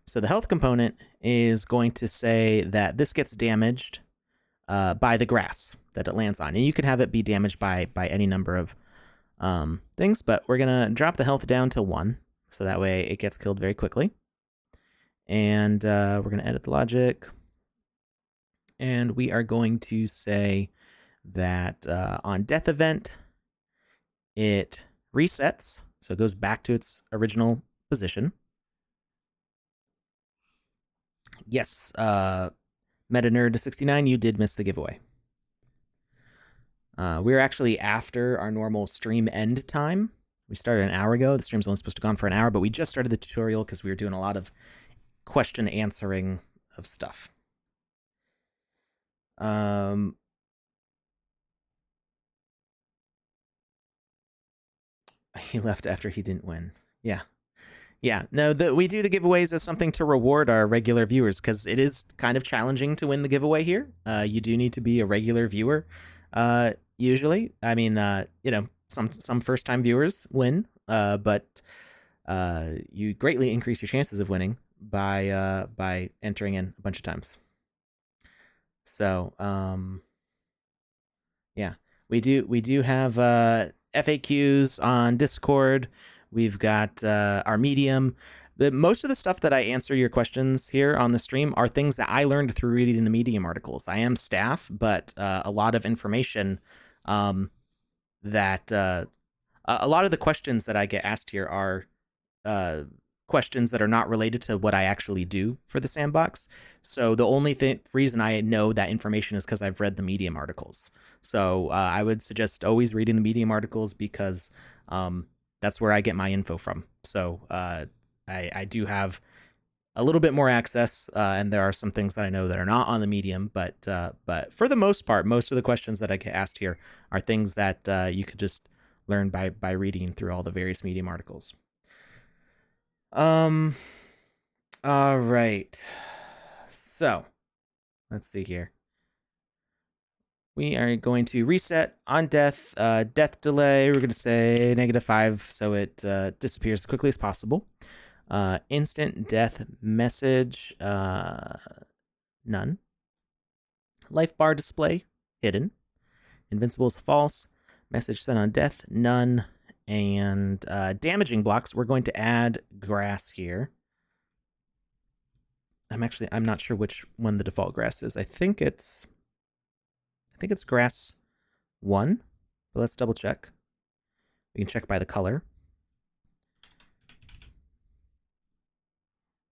So the health component is going to say that this gets damaged by the grass that it lands on. And you can have it be damaged by any number of things, but we're going to drop the health down to 1, so that way it gets killed very quickly. And we're going to edit the logic. And we are going to say that on death event, it resets, so it goes back to its original position. Yes, MetaNerd69, you did miss the giveaway. We're actually after our normal stream end time. We started an hour ago. The stream's only supposed to go on for an hour, but we just started the tutorial because we were doing a lot of question answering of stuff. He left after he didn't win. Yeah. Yeah, no, we do the giveaways as something to reward our regular viewers, because it is kind of challenging to win the giveaway here. You do need to be a regular viewer, usually. I mean, you know, some first-time viewers win, but you greatly increase your chances of winning by entering in a bunch of times. So, yeah, we do have FAQs on Discord. We've got our Medium. Most of the stuff that I answer your questions here on the stream are things that I learned through reading the Medium articles. I am staff, but a lot of information that a lot of the questions that I get asked here are questions that are not related to what I actually do for the Sandbox. So the only reason I know that information is because I've read the Medium articles. So I would suggest always reading the Medium articles, because that's where I get my info from. So I do have a little bit more access, and there are some things that I know that are not on the Medium, but for the most part, most of the questions that I get asked here are things that you could just learn by reading through all the various Medium articles. All right. So let's see here. We are going to reset on death. Death delay, we're going to say -5, so it disappears as quickly as possible. Instant death message, none. Life bar display, hidden. Invincible is false. Message sent on death, none. And damaging blocks, we're going to add grass here. I'm not sure which one the default grass is. I think it's grass 1, but let's double check. We can check by the color.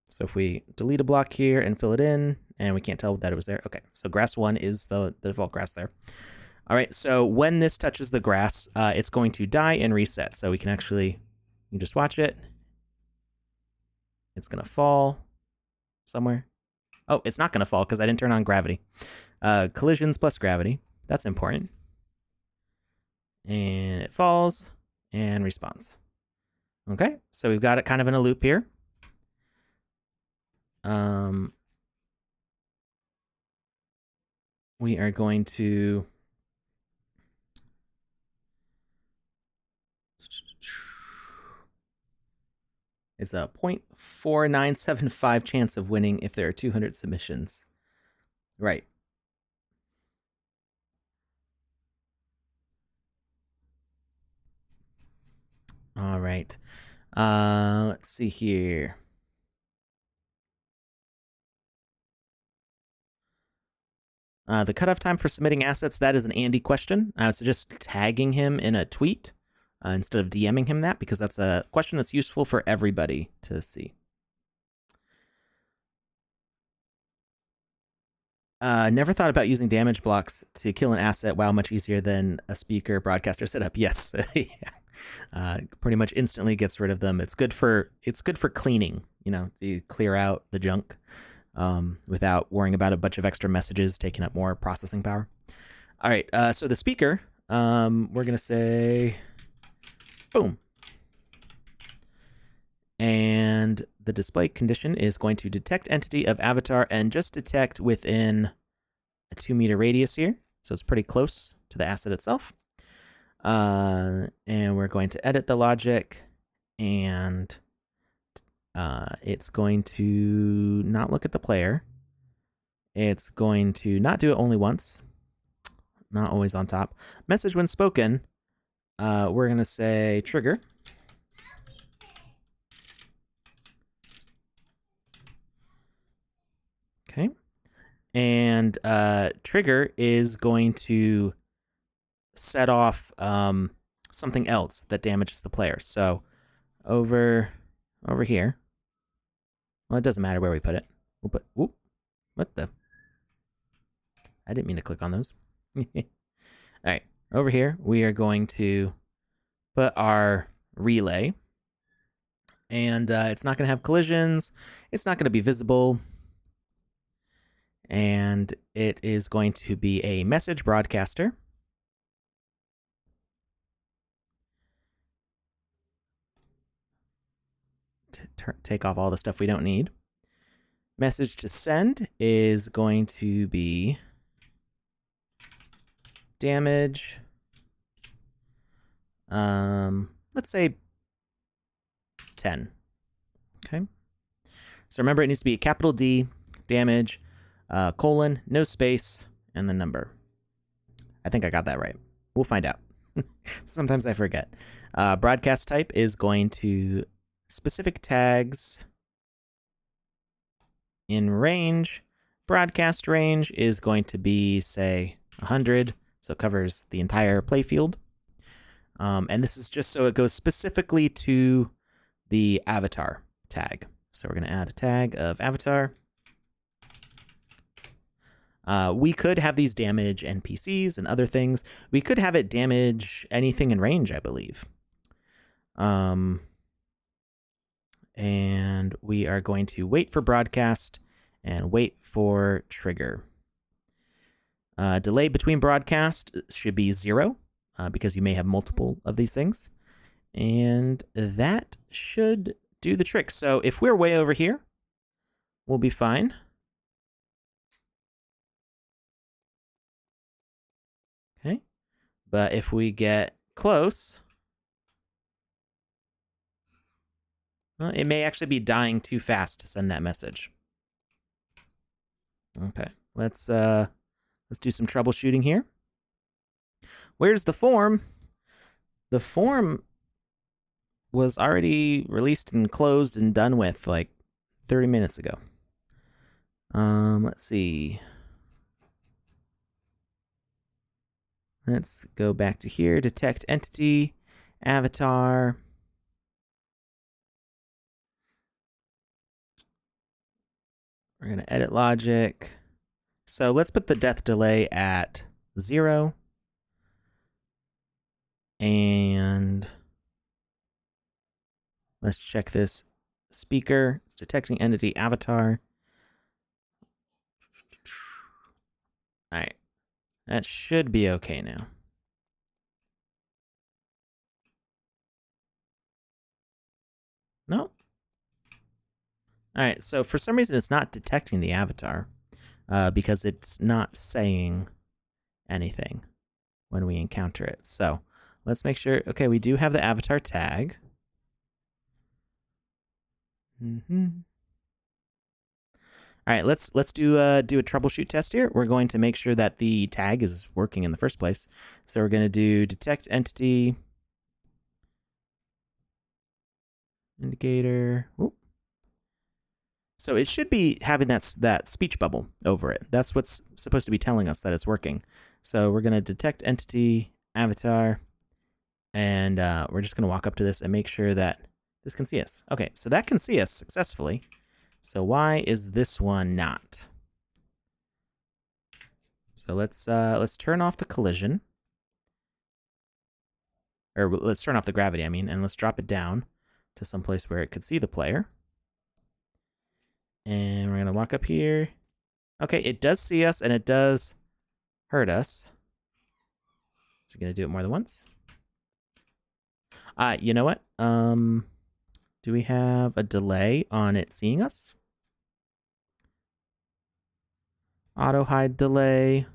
So if we delete a block here and fill it in, and we can't tell that it was there. Okay, so grass 1 is the default grass there. All right, so when this touches the grass, it's going to die and reset. So we can just watch it. It's going to fall somewhere. Oh, it's not going to fall because I didn't turn on gravity. Collisions plus gravity. That's important. And it falls and respawns. Okay, so we've got it kind of in a loop here. We are going to it's a 0.4975 chance of winning if there are 200 submissions. Right. All right. Let's see here. The cutoff time for submitting assets, that is an Andy question. I would suggest tagging him in a tweet instead of DMing him that, because that's a question that's useful for everybody to see. Never thought about using damage blocks to kill an asset. Wow, much easier than a speaker broadcaster setup. Yes, yeah. Pretty much instantly gets rid of them. It's good for cleaning. You know, you clear out the junk without worrying about a bunch of extra messages taking up more processing power. All right, so the speaker, we're gonna say, boom. And the display condition is going to detect entity of avatar and just detect within a 2-meter radius here. So it's pretty close to the asset itself. And we're going to edit the logic and it's going to not look at the player. It's going to not do it only once. Not always on top. Message when spoken, we're going to say trigger. Okay. And trigger is going to set off something else that damages the player. So over here. Well, it doesn't matter where we put it. We'll put, whoop, what the? I didn't mean to click on those. All right, over here, we are going to put our relay. And it's not going to have collisions. It's not going to be visible. And it is going to be a message broadcaster. Take off all the stuff we don't need. Message to send is going to be damage. Let's say 10. Okay. So remember, it needs to be a capital D, damage, colon, no space, and the number. I think I got that right. We'll find out. Sometimes I forget. Broadcast type is going to specific tags in range. Broadcast range is going to be, say, 100, so it covers the entire playfield. And this is just so it goes specifically to the avatar tag. So we're going to add a tag of avatar. We could have these damage NPCs and other things. We could have it damage anything in range, I believe. And we are going to wait for broadcast and wait for trigger. Delay between broadcast should be 0 because you may have multiple of these things. And that should do the trick. So if we're way over here, we'll be fine. Okay. But if we get close, well, it may actually be dying too fast to send that message. Okay, let's do some troubleshooting here. Where's the form? The form was already released and closed and done with like 30 minutes ago. Let's see. Let's go back to here. Detect entity, avatar. We're going to edit logic. So let's put the death delay at 0. And let's check this speaker. It's detecting entity avatar. All right. That should be okay now. No. All right, so for some reason it's not detecting the avatar because it's not saying anything when we encounter it. So let's make sure, okay, we do have the avatar tag. All right, let's do a troubleshoot test here. We're going to make sure that the tag is working in the first place. So we're going to do detect entity, indicator. Whoop. So it should be having that speech bubble over it. That's what's supposed to be telling us that it's working. So we're going to detect entity, avatar, and we're just going to walk up to this and make sure that this can see us. Okay, so that can see us successfully. So why is this one not? So let's turn off the collision. Or let's turn off the gravity, I mean, and let's drop it down to some place where it could see the player. And we're going to walk up here. Okay, it does see us, and it does hurt us. Is it going to do it more than once? You know what? Do we have a delay on it seeing us? Auto hide delay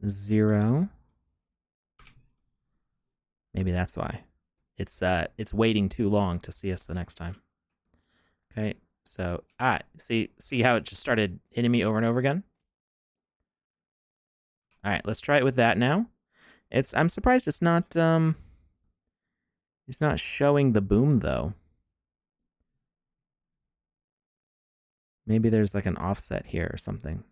0. Maybe that's why. It's waiting too long to see us the next time. Okay, so see how it just started hitting me over and over again? All right, let's try it with that now. I'm surprised it's not showing the boom though. Maybe there's like an offset here or something.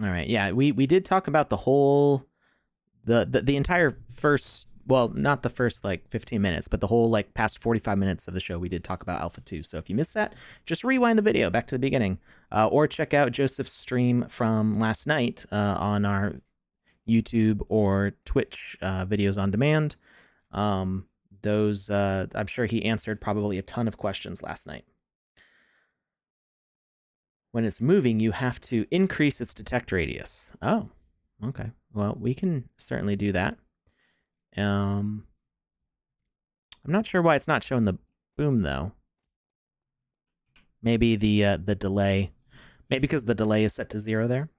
All right, yeah, we did talk about the whole the entire first, well, not the first like 15 minutes, but the whole like past 45 minutes of the show. We did talk about Alpha 2. So if you missed that, just rewind the video back to the beginning, or check out Joseph's stream from last night on our YouTube or Twitch videos on demand. Those I'm sure he answered probably a ton of questions last night. When it's moving, you have to increase its detect radius. Oh, okay. Well, we can certainly do that. I'm not sure why it's not showing the boom though. Maybe the delay, maybe because the delay is set to 0 there.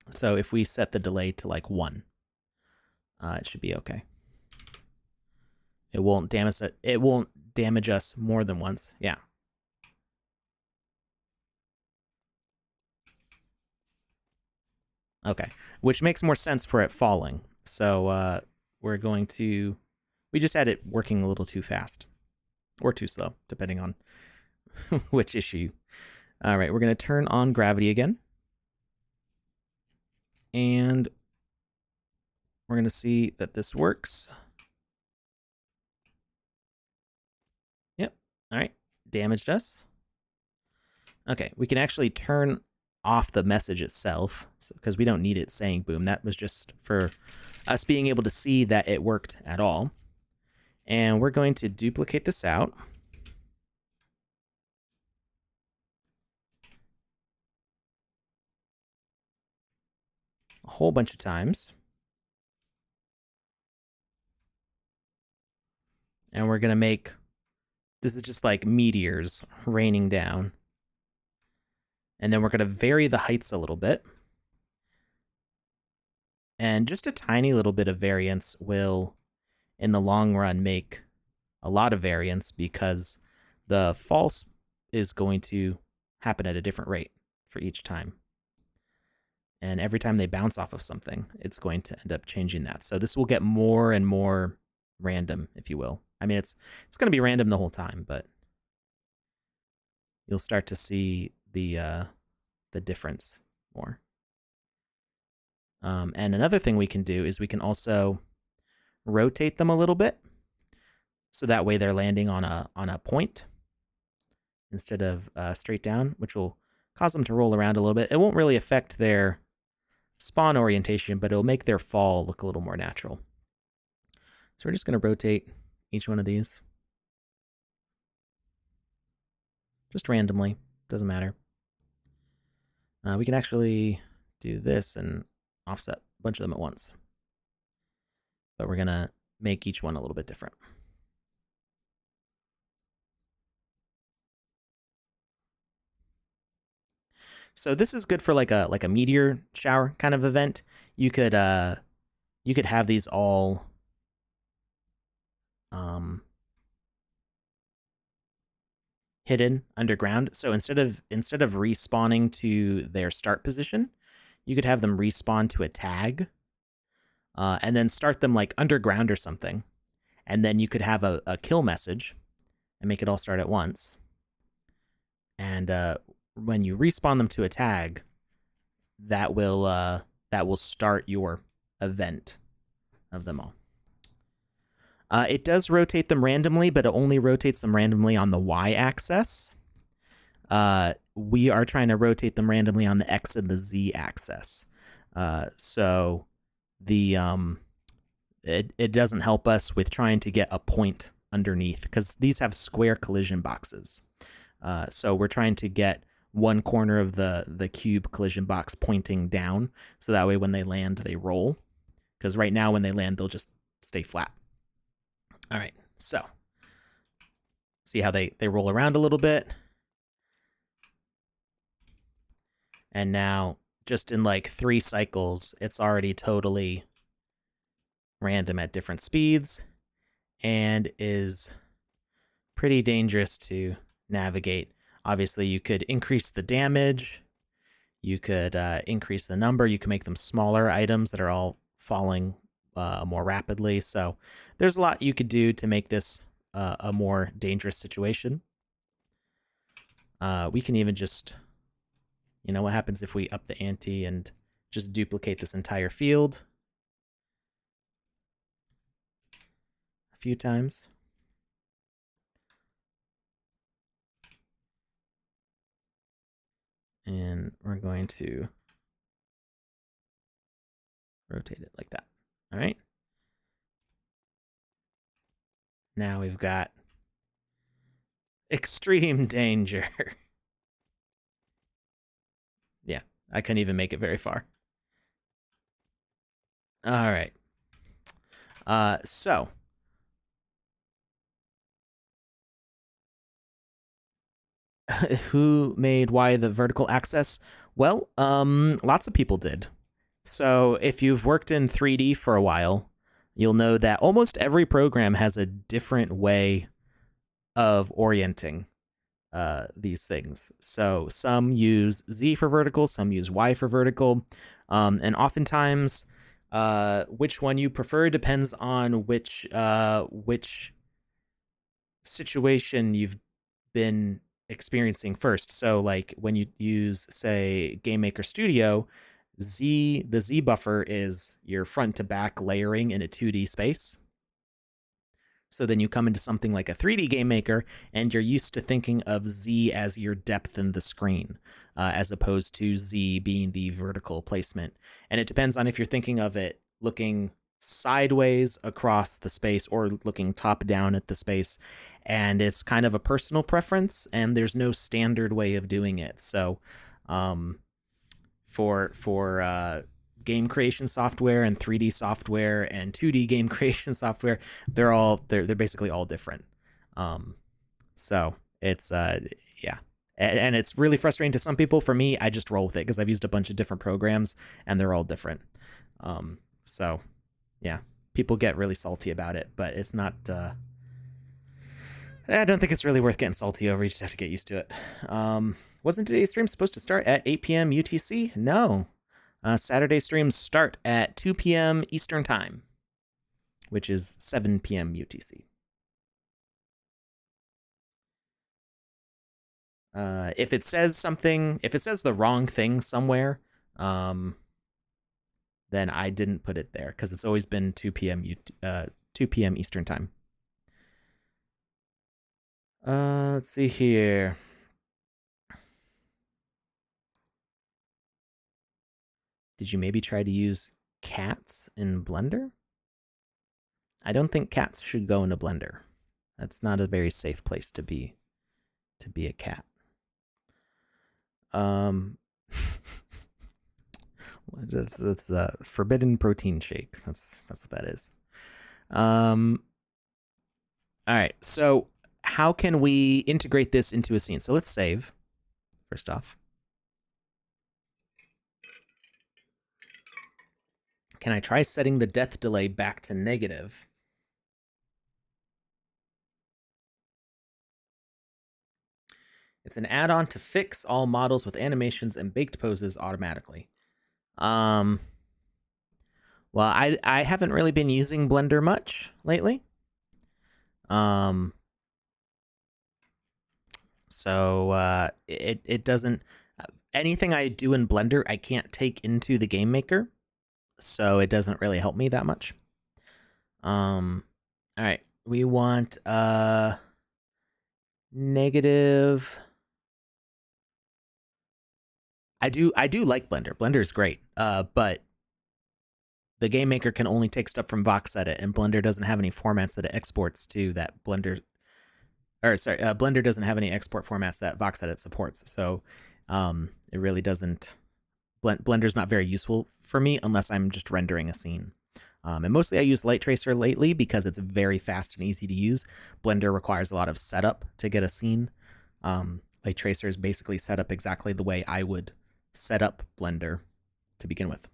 So if we set the delay to like 1, it should be okay. It won't damage it. It won't damage us more than once. Yeah. Okay, which makes more sense for it falling. So we're going to, we just had it working a little too fast or too slow, depending on which issue. All right, we're going to turn on gravity again. And we're going to see that this works. Yep. All right. Damaged us. Okay, we can actually turn off the message itself because we don't need it saying boom. That was just for us being able to see that it worked at all. And we're going to duplicate this out. A whole bunch of times. And we're going to make, this is just like meteors raining down. And then we're going to vary the heights a little bit. And just a tiny little bit of variance will, in the long run, make a lot of variance because the fall is going to happen at a different rate for each time. And every time they bounce off of something, it's going to end up changing that. So this will get more and more random, if you will. I mean, it's going to be random the whole time, but you'll start to see the difference more. And another thing we can do is we can also rotate them a little bit, so that way they're landing on a point instead of straight down, which will cause them to roll around a little bit. It won't really affect their spawn orientation, but it'll make their fall look a little more natural. So we're just going to rotate each one of these. Just randomly, doesn't matter. We can actually do this and offset a bunch of them at once. But we're going to make each one a little bit different. So this is good for like a meteor shower kind of event. You could have these all hidden underground. So instead of respawning to their start position, you could have them respawn to a tag, and then start them like underground or something. And then you could have a kill message and make it all start at once. And when you respawn them to a tag, that will start your event of them all. It does rotate them randomly, but it only rotates them randomly on the Y-axis. We are trying to rotate them randomly on the X and the Z axis. So the it doesn't help us with trying to get a point underneath, because these have square collision boxes. So we're trying to get one corner of the cube collision box pointing down, so that way when they land, they roll. Because right now when they land, they'll just stay flat. All right, so see how they roll around a little bit. And now just in like 3 cycles, it's already totally random at different speeds and is pretty dangerous to navigate. Obviously, you could increase the damage. You could increase the number. You can make them smaller items that are all falling more rapidly. So there's a lot you could do to make this a more dangerous situation. We can even just, what happens if we up the ante and just duplicate this entire field a few times. And we're going to rotate it like that. All right. Now we've got extreme danger. Yeah, I couldn't even make it very far. All right. So who made why the vertical axis? Well, lots of people did. So if you've worked in 3D for a while, you'll know that almost every program has a different way of orienting these things. So some use Z for vertical, some use Y for vertical, and oftentimes which one you prefer depends on which situation you've been experiencing first. So like when you use, say, Game Maker Studio, the Z buffer is your front to back layering in a 2D space. So then you come into something like a 3D Game Maker and you're used to thinking of Z as your depth in the screen, as opposed to Z being the vertical placement. And it depends on if you're thinking of it looking sideways across the space or looking top down at the space. And it's kind of a personal preference, and there's no standard way of doing it. So for game creation software and 3D software and 2D game creation software, they're basically all different. So it's yeah. And it's really frustrating to some people. For me, I just roll with it because I've used a bunch of different programs and they're all different. So yeah, people get really salty about it, but it's not I don't think it's really worth getting salty over. You just have to get used to it. Wasn't today's stream supposed to start at 8 p.m. UTC? No. Saturday streams start at 2 p.m. Eastern Time, which is 7 p.m. UTC. If it says the wrong thing somewhere, then I didn't put it there because it's always been 2 p.m. Eastern Time. Let's see here. Did you maybe try to use cats in Blender? I don't think cats should go into Blender. That's not a very safe place to be a cat. That's a forbidden protein shake. That's what that is. All right. So how can we integrate this into a scene? So let's save first off. Can I try setting the death delay back to negative? It's an add-on to fix all models with animations and baked poses automatically. Well, I haven't really been using Blender much lately. So it doesn't, anything I do in Blender I can't take into the Game Maker, so it doesn't really help me that much. All right, we want negative. I do like Blender. Blender is great, but the Game Maker can only take stuff from VoxEdit, and Blender doesn't have any formats that it exports to that Blender. Blender doesn't have any export formats that VoxEdit supports, so it really doesn't. Blender's not very useful for me unless I'm just rendering a scene. And mostly I use Light Tracer lately because it's very fast and easy to use. Blender requires a lot of setup to get a scene. Light Tracer is basically set up exactly the way I would set up Blender to begin with.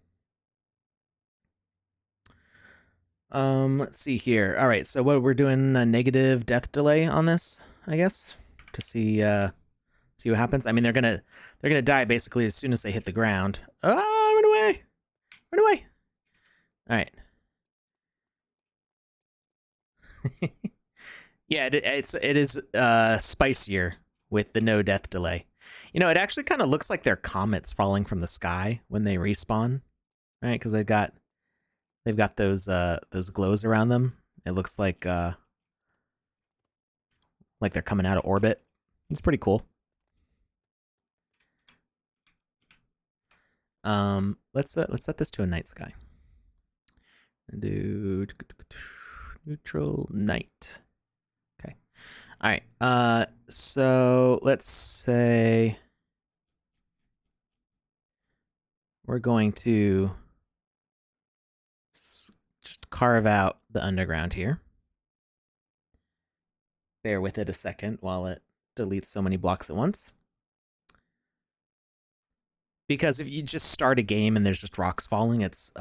Let's see here. All right, so what we're doing a negative death delay on this, I guess, to see what happens. I mean, they're gonna die basically as soon as they hit the ground. Oh, run away! Run away! All right. Yeah, it is spicier with the no death delay. You know, it actually kind of looks like they're comets falling from the sky when they respawn, right? Because they've got those glows around them. It looks like they're coming out of orbit. It's pretty cool. Let's set this to a night sky. And do neutral night. Okay. All right. So let's say we're going to just carve out the underground here. Bear with it a second while it deletes so many blocks at once. Because if you just start a game and there's just rocks falling, it's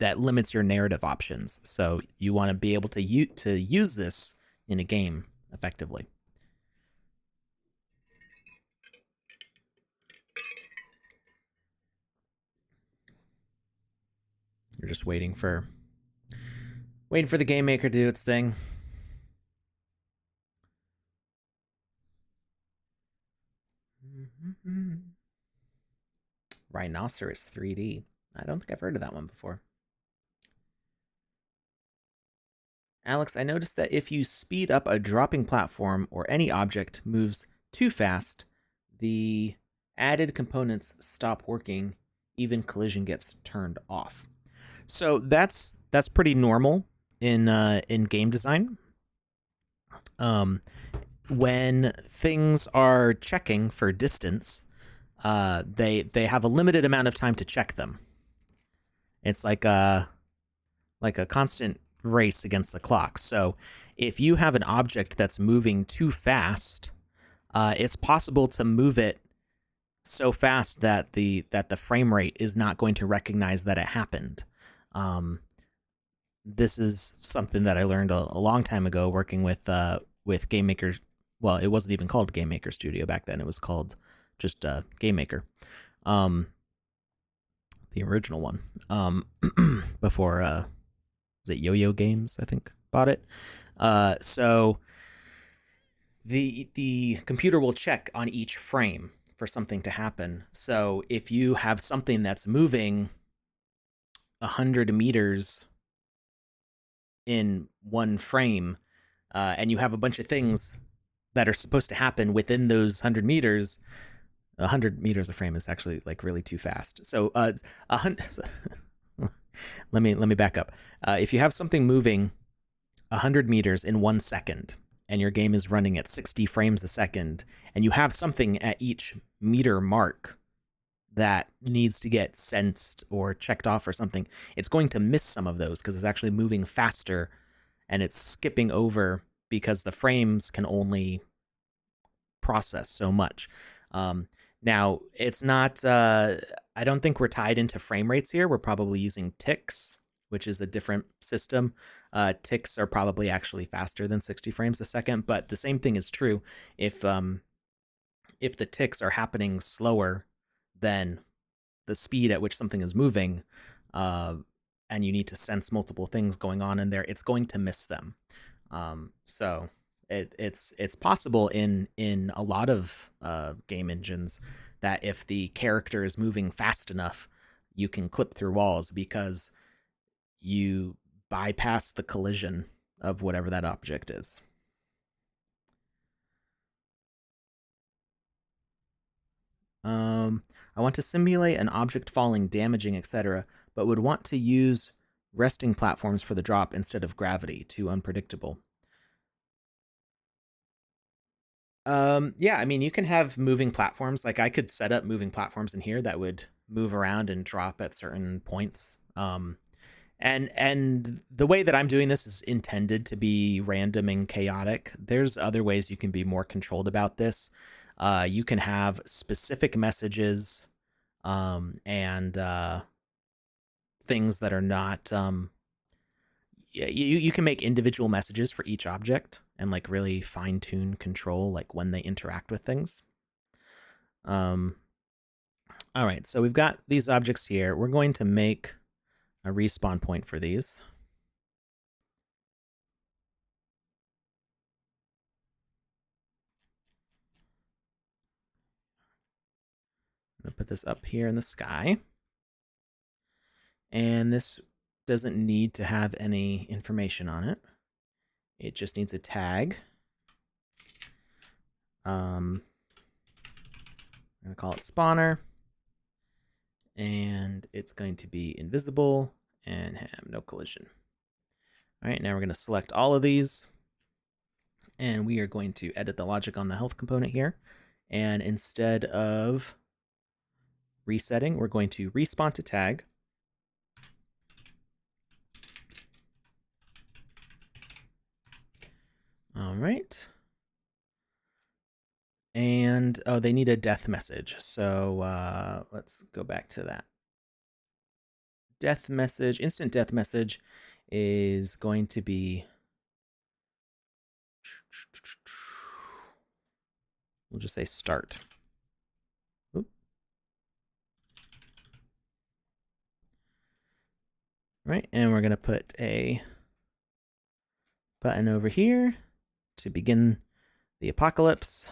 that limits your narrative options. So you want to be able to use this in a game effectively. You're just waiting for the game maker to do its thing. Rhinoceros 3D. I don't think I've heard of that one before. Alex, I noticed that if you speed up a dropping platform or any object moves too fast, the added components stop working, even collision gets turned off. So that's pretty normal in game design. When things are checking for distance, they have a limited amount of time to check them. It's like a constant race against the clock. So if you have an object that's moving too fast, it's possible to move it so fast that the frame rate is not going to recognize that it happened. This is something that I learned a long time ago working with Game Maker. Well, it wasn't even called Game Maker Studio back then. It was called just Game Maker. The original one. Before was it Yo-Yo Games, I think, bought it. So the computer will check on each frame for something to happen. So if you have something that's moving 100 meters in one frame, and you have a bunch of things that are supposed to happen within those 100 meters, 100 meters a frame is actually like really too fast. So let me back up. If you have something moving 100 meters in 1 second, and your game is running at 60 frames a second, and you have something at each meter mark that needs to get sensed or checked off or something, it's going to miss some of those because it's actually moving faster and it's skipping over because the frames can only process so much. Now, it's not, I don't think we're tied into frame rates here. We're probably using ticks, which is a different system. Ticks are probably actually faster than 60 frames a second, but the same thing is true if the ticks are happening slower than the speed at which something is moving, and you need to sense multiple things going on in there, it's going to miss them. So it's possible in a lot of game engines that if the character is moving fast enough, you can clip through walls because you bypass the collision of whatever that object is. I want to simulate an object falling, damaging, etc., but would want to use resting platforms for the drop instead of gravity. Too unpredictable. Yeah, I mean, you can have moving platforms. Like I could set up moving platforms in here that would move around and drop at certain points. And the way that I'm doing this is intended to be random and chaotic. There's other ways you can be more controlled about this. You can have specific messages and things that are not. You can make individual messages for each object and like really fine tune control like when they interact with things. All right, so we've got these objects here. We're going to make a respawn point for these. I'm gonna put this up here in the sky. And this doesn't need to have any information on it. It just needs a tag. I'm gonna call it spawner. And it's going to be invisible and have no collision. All right, now we're gonna select all of these. And we are going to edit the logic on the health component here. And instead of resetting, we're going to respawn to tag. All right. And oh, they need a death message. So let's go back to that. Death message, instant death message is going to be, we'll just say start. Oop. Right, and we're going to put a button over here to begin the apocalypse.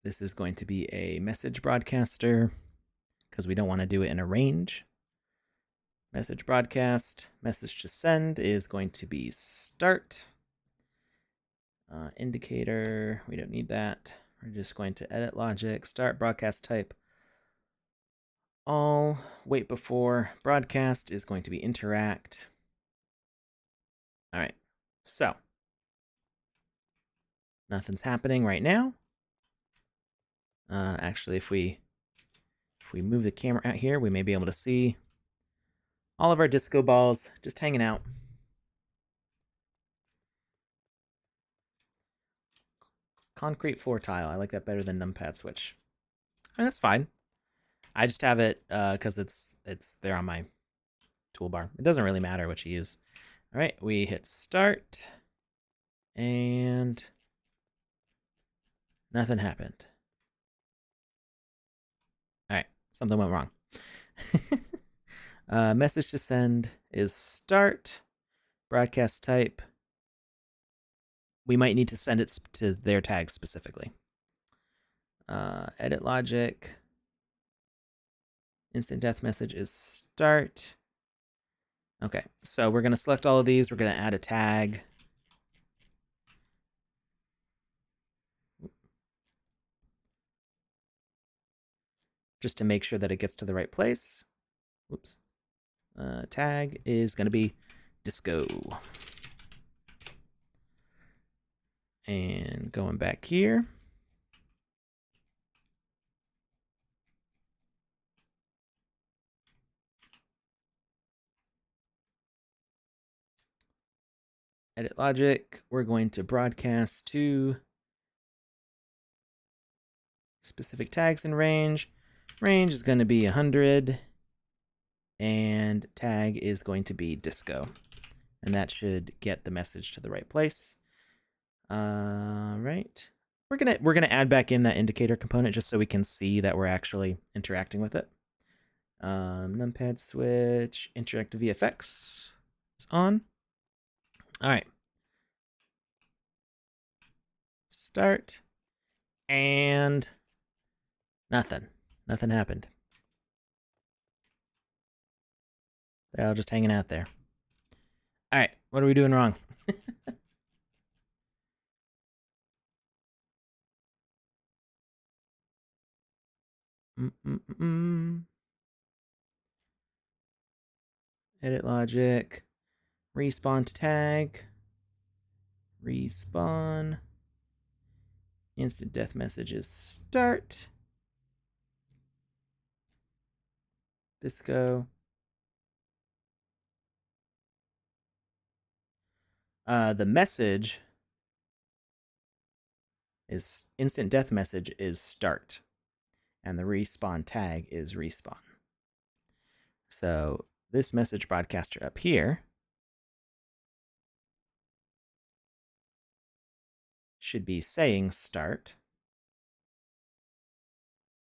This is going to be a message broadcaster because we don't want to do it in a range. Message broadcast, message to send is going to be start. Indicator, we don't need that. We're just going to edit logic, start broadcast type. All wait before broadcast is going to be interact. All right, so nothing's happening right now. Actually, if we move the camera out here, we may be able to see all of our disco balls just hanging out. Concrete floor tile. I like that better than numpad switch. I mean, that's fine. I just have it because it's there on my toolbar. It doesn't really matter what you use. All right, we hit start, and nothing happened. All right, something went wrong. Message to send is start. Broadcast type. We might need to send it to their tag specifically. Edit logic. Instant death message is start. Okay, so we're going to select all of these. We're going to add a tag. Just to make sure that it gets to the right place. Whoops. Tag is going to be disco. And going back here. Edit logic. We're going to broadcast to specific tags in range. Range is going to be 100. And tag is going to be disco. And that should get the message to the right place. Right. We're gonna add back in that indicator component just so we can see that we're actually interacting with it. Numpad switch, interactive VFX is on. All right. Start. And nothing. Nothing happened. They're all just hanging out there. All right. What are we doing wrong? Edit logic. Respawn to tag. Respawn. Instant death messages start. Disco. The message is instant death message is start, and the respawn tag is respawn. So this message broadcaster up here should be saying start.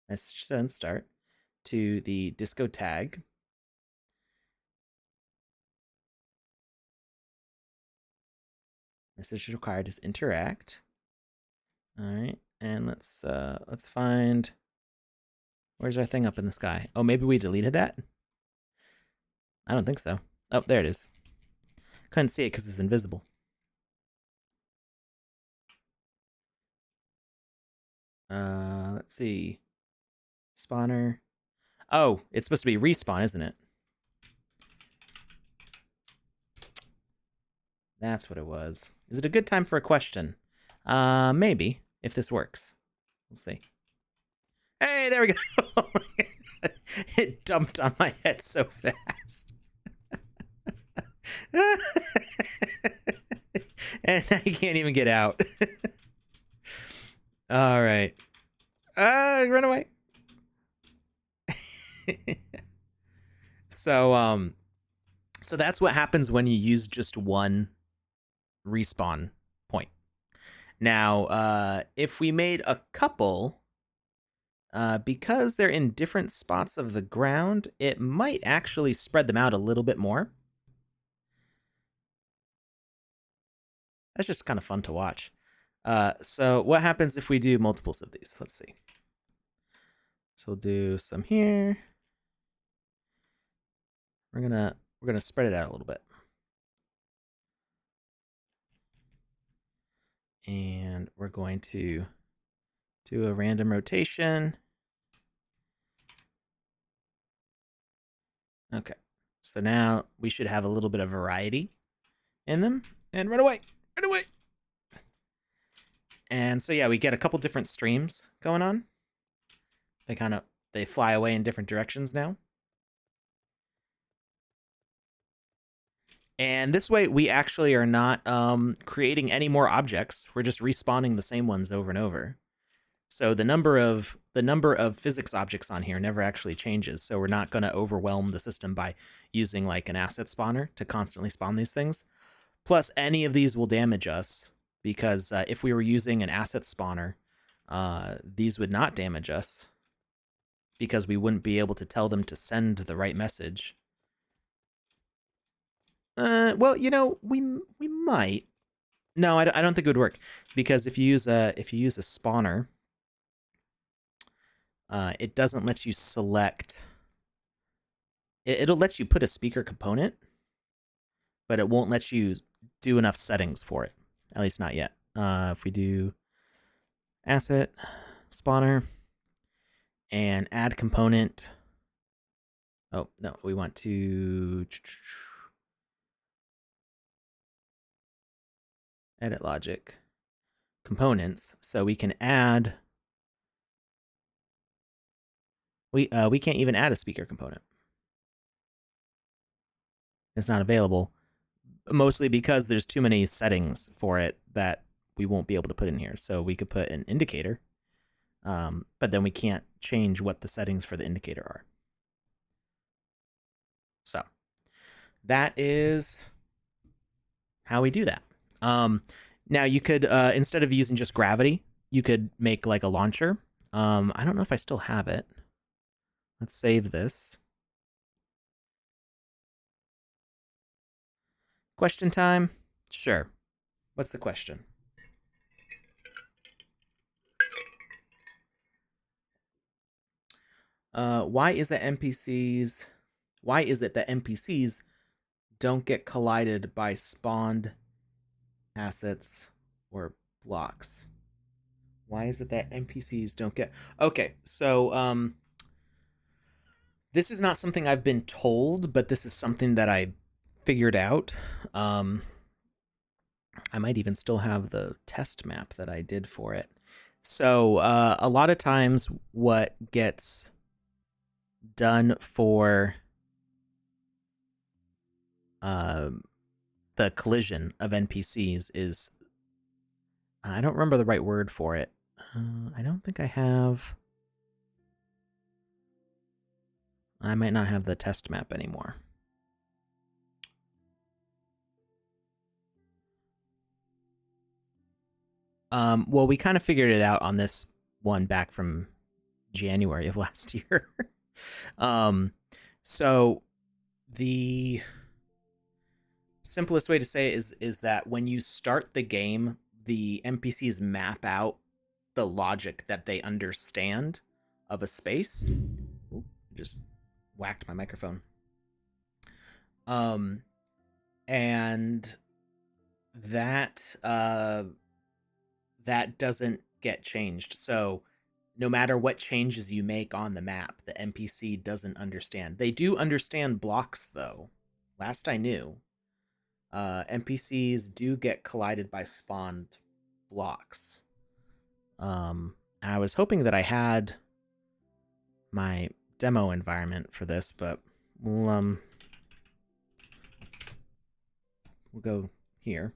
Message send start to the disco tag. Message required is interact. All right, and let's find, where's our thing up in the sky? Oh, maybe we deleted that? I don't think so. Oh, there it is. Couldn't see it because it's invisible. Let's see. Spawner. Oh, it's supposed to be respawn, isn't it? That's what it was. Is it a good time for a question? Maybe, if this works. We'll see. Hey, there we go. It dumped on my head so fast. And I can't even get out. All right. Run away. So that's what happens when you use just one respawn point. Now, if we made a couple, because they're in different spots of the ground, it might actually spread them out a little bit more. That's just kind of fun to watch. So what happens if we do multiples of these? Let's see. So we'll do some here. We're gonna spread it out a little bit. And we're going to do a random rotation. Okay, so now we should have a little bit of variety in them. And run away, run away. And so yeah, we get a couple different streams going on. They fly away in different directions now. And this way, we actually are not creating any more objects. We're just respawning the same ones over and over. So the number of physics objects on here never actually changes. So we're not going to overwhelm the system by using like an asset spawner to constantly spawn these things. Plus, any of these will damage us because if we were using an asset spawner, these would not damage us because we wouldn't be able to tell them to send the right message. Well, you know, we might. No, I don't think it would work because if you use a spawner, it doesn't let you select. It'll let you put a speaker component, but it won't let you do enough settings for it. At least not yet. If we do asset spawner and add component. Oh no, we want to edit logic components, so we can add. We can't even add a speaker component. It's not available, mostly because there's too many settings for it that we won't be able to put in here. So we could put an indicator, but then we can't change what the settings for the indicator are. So that is how we do that. Now you could, instead of using just gravity, you could make like a launcher. I don't know if I still have it. Let's save this. Question time? Sure. What's the question? Why is it that NPCs don't get collided by spawned assets or blocks? Why is it that NPCs don't get... Okay, so this is not something I've been told, but this is something that I figured out. I might even still have the test map that I did for it. So a lot of times what gets done for the the collision of NPCs is, I don't remember the right word for it. I don't think I have. I might not have the test map anymore. Well, we kind of figured it out on this one back from January of last year. So the simplest way to say it is that when you start the game, the NPCs map out the logic that they understand of a space. Ooh, just whacked my microphone. And that that doesn't get changed. So no matter what changes you make on the map, the NPC doesn't understand. They do understand blocks, though. Last I knew, NPCs do get collided by spawned blocks. I was hoping that I had my demo environment for this, but we'll go here.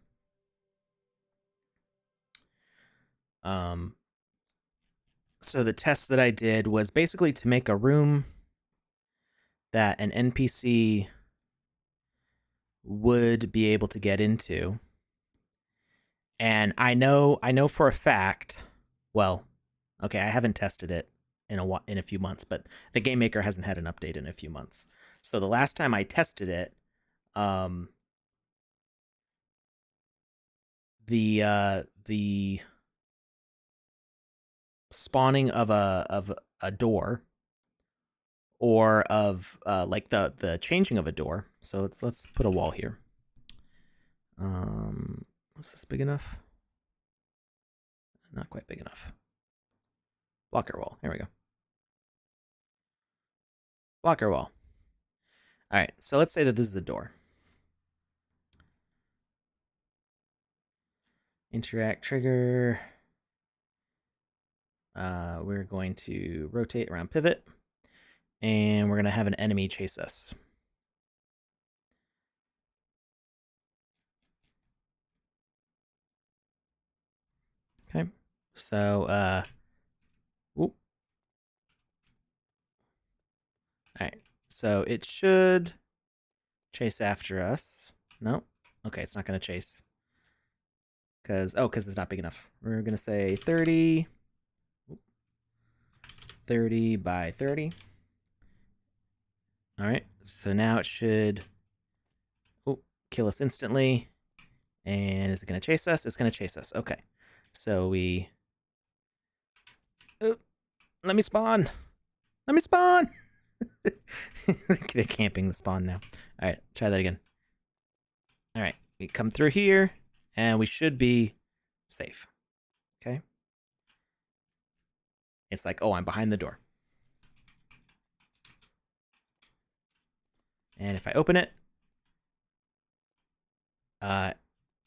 So the test that I did was basically to make a room that an NPC would be able to get into. And I know for a fact, well, okay, I haven't tested it in a few months, but the Game Maker hasn't had an update in a few months. So the last time I tested it, the spawning of a door, or of like the changing of a door. So let's put a wall here. Was this big enough? Not quite big enough. Blocker wall. Here we go. Blocker wall. All right, so let's say that this is a door. Interact trigger. We're going to rotate around pivot, and we're going to have an enemy chase us. Okay, so, whoop. All right, so it should chase after us. No, okay, it's not going to chase. Because it's not big enough. We're going to say 30. 30 by 30. All right, so now it should kill us instantly. And is it going to chase us? It's going to chase us. Okay, so we... let me spawn. Let me spawn. They're camping the spawn now. All right, try that again. All right, we come through here, and we should be safe. Okay. It's like, oh, I'm behind the door. And if I open it,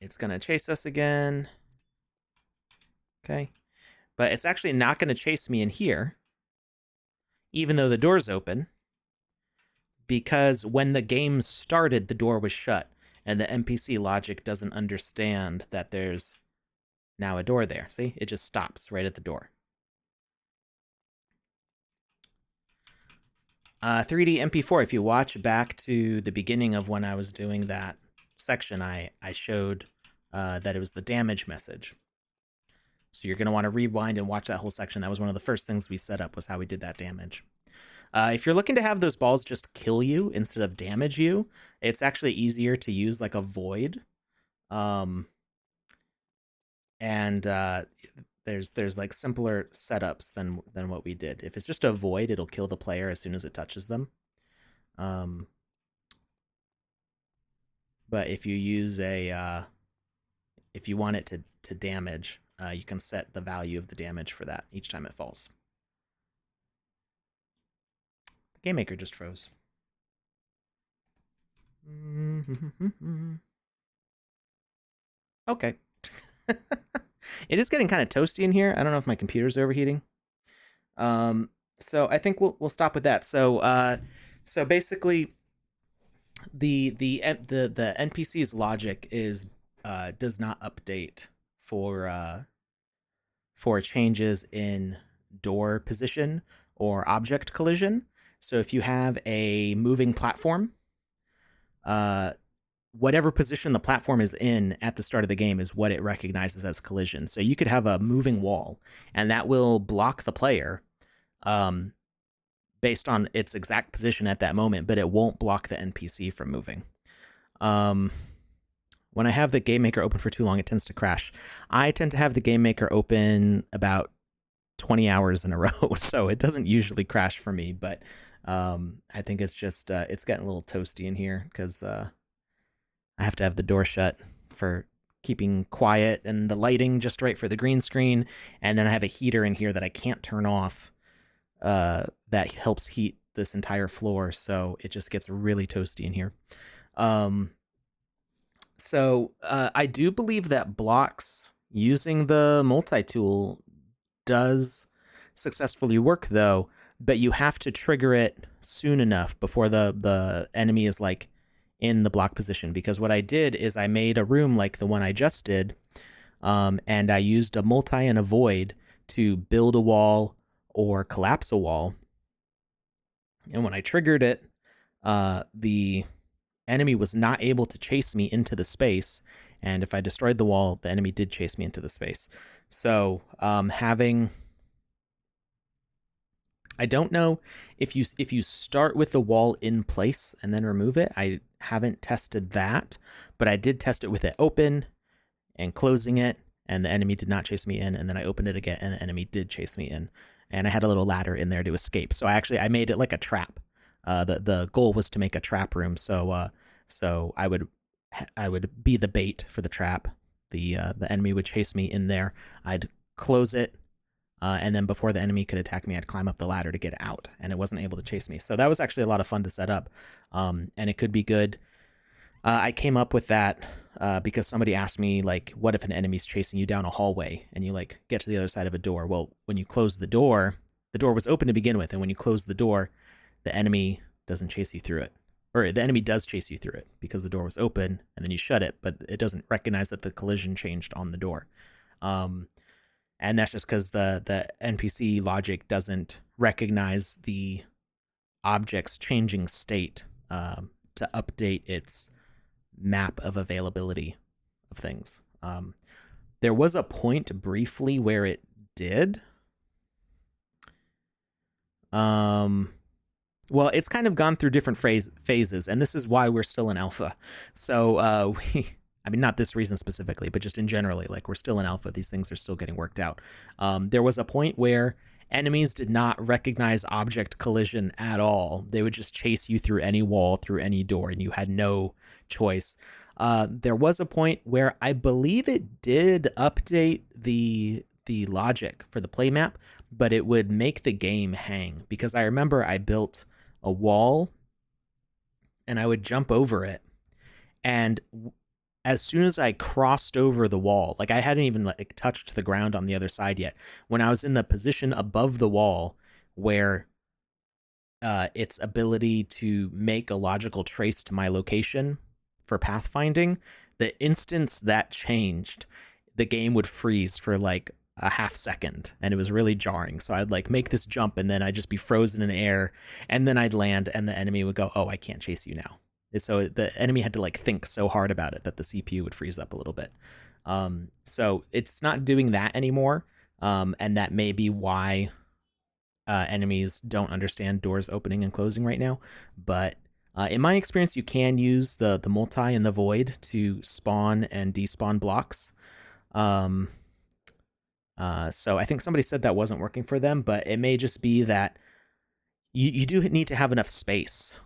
it's going to chase us again. Okay. But it's actually not going to chase me in here, even though the door's open, because when the game started, the door was shut, and the NPC logic doesn't understand that there's now a door there. See? It just stops right at the door. 3D MP4, if you watch back to the beginning of when I was doing that section, I showed that it was the damage message. So you're going to want to rewind and watch that whole section. That was one of the first things we set up, was how we did that damage. If you're looking to have those balls just kill you instead of damage you, it's actually easier to use like a void. There's like simpler setups than what we did. If it's just a void, it'll kill the player as soon as it touches them. But if you use if you want it to damage, you can set the value of the damage for that each time it falls. The Game Maker just froze. Okay. It is getting kind of toasty in here. I don't know if my computer's overheating. So I think we'll stop with that. So basically, The NPC's logic is does not update for changes in door position or object collision. So if you have a moving platform, uh, whatever position the platform is in at the start of the game is what it recognizes as collision. So you could have a moving wall, and that will block the player um, based on its exact position at that moment, but it won't block the NPC from moving. When I have the Game Maker open for too long, it tends to crash. I tend to have the Game Maker open about 20 hours in a row, so it doesn't usually crash for me, but I think it's just it's getting a little toasty in here because I have to have the door shut for keeping quiet and the lighting just right for the green screen, and then I have a heater in here that I can't turn off that helps heat this entire floor, so it just gets really toasty in here. So I do believe that blocks using the multi-tool does successfully work, though, but you have to trigger it soon enough before the enemy is like in the block position. Because what I did is I made a room like the one I just did, and I used a multi and a void to build a wall or collapse a wall. And when I triggered it, the enemy was not able to chase me into the space, and if I destroyed the wall, the enemy did chase me into the space. So I don't know if you start with the wall in place and then remove it. I haven't tested that, but I did test it with it open and closing it, and the enemy did not chase me in, and then I opened it again and the enemy did chase me in, and I had a little ladder in there to escape. So I made it like a trap. The goal was to make a trap room, so I would be the bait for the trap. The enemy would chase me in there. I'd close it, and then before the enemy could attack me, I'd climb up the ladder to get out, and it wasn't able to chase me. So that was actually a lot of fun to set up, and it could be good. I came up with that because somebody asked me, like, what if an enemy's chasing you down a hallway and you like get to the other side of a door? Well, when you close the door was open to begin with, and when you close the door, the enemy doesn't chase you through it. Or the enemy does chase you through it because the door was open, and then you shut it, but it doesn't recognize that the collision changed on the door. And that's just because the NPC logic doesn't recognize the object's changing state to update its map of availability of things. There was a point briefly where it did. Well, it's kind of gone through different phases, and this is why we're still in alpha. So I mean, not this reason specifically, but just in generally, like, we're still in alpha. These things are still getting worked out. There was a point where enemies did not recognize object collision at all. They would just chase you through any wall, through any door, and you had no choice. There was a point where I believe it did update the logic for the play map, but it would make the game hang, because I remember I built a wall and I would jump over it, and as soon as I crossed over the wall, like, I hadn't even like touched the ground on the other side yet, when I was in the position above the wall where its ability to make a logical trace to my location for pathfinding, the instance that changed, the game would freeze for like a half second, and it was really jarring. So I'd like make this jump, and then I'd just be frozen in air, and then I'd land, and the enemy would go, "Oh, I can't chase you now." So the enemy had to like think so hard about it that the CPU would freeze up a little bit. So it's not doing that anymore, and that may be why enemies don't understand doors opening and closing right now. But in my experience, you can use the multi and the void to spawn and despawn blocks. So I think somebody said that wasn't working for them, but it may just be that you do need to have enough space.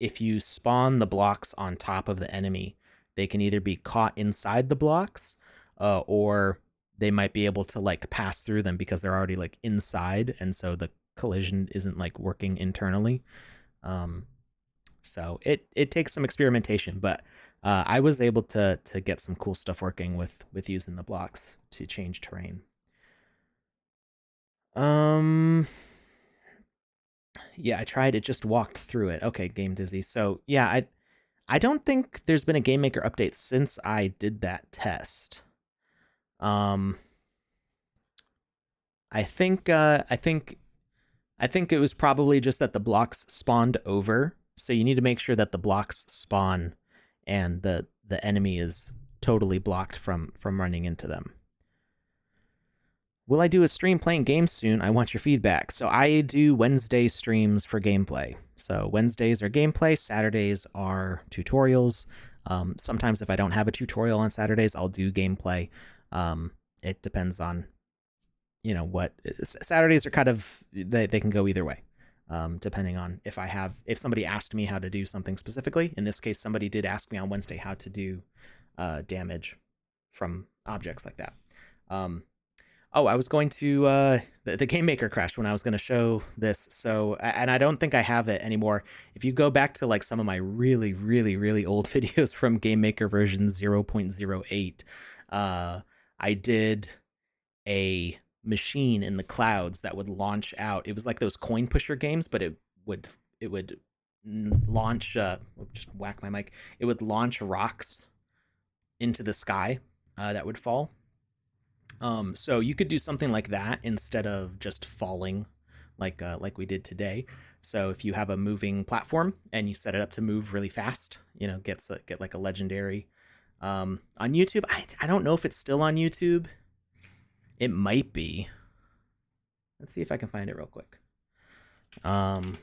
If you spawn the blocks on top of the enemy, they can either be caught inside the blocks, or they might be able to like pass through them because they're already like inside, and so the collision isn't like working internally. So it takes some experimentation, but I was able to get some cool stuff working with using the blocks to change terrain. Yeah, I tried. It just walked through it. Okay, Game Dizzy. So yeah, I don't think there's been a Game Maker update since I did that test. I think it was probably just that the blocks spawned over. So you need to make sure that the blocks spawn and the enemy is totally blocked from running into them. Will I do a stream playing games soon? I want your feedback. So I do Wednesday streams for gameplay. So Wednesdays are gameplay, Saturdays are tutorials. Sometimes if I don't have a tutorial on Saturdays, I'll do gameplay. It depends on, what. Saturdays are kind of, they can go either way, depending on if somebody asked me how to do something specifically. In this case, somebody did ask me on Wednesday how to do damage from objects like that. I was going to the Game Maker crashed when I was going to show this. So, and I don't think I have it anymore. If you go back to like some of my really, really, really old videos from Game Maker version 0.08, I did a machine in the clouds that would launch out. It was like those coin pusher games, but it would launch. Just whack my mic. It would launch rocks into the sky that would fall. So you could do something like that instead of just falling like we did today. So if you have a moving platform and you set it up to move really fast, get like a legendary. On YouTube, I don't know if it's still on YouTube. It might be. Let's see if I can find it real quick. I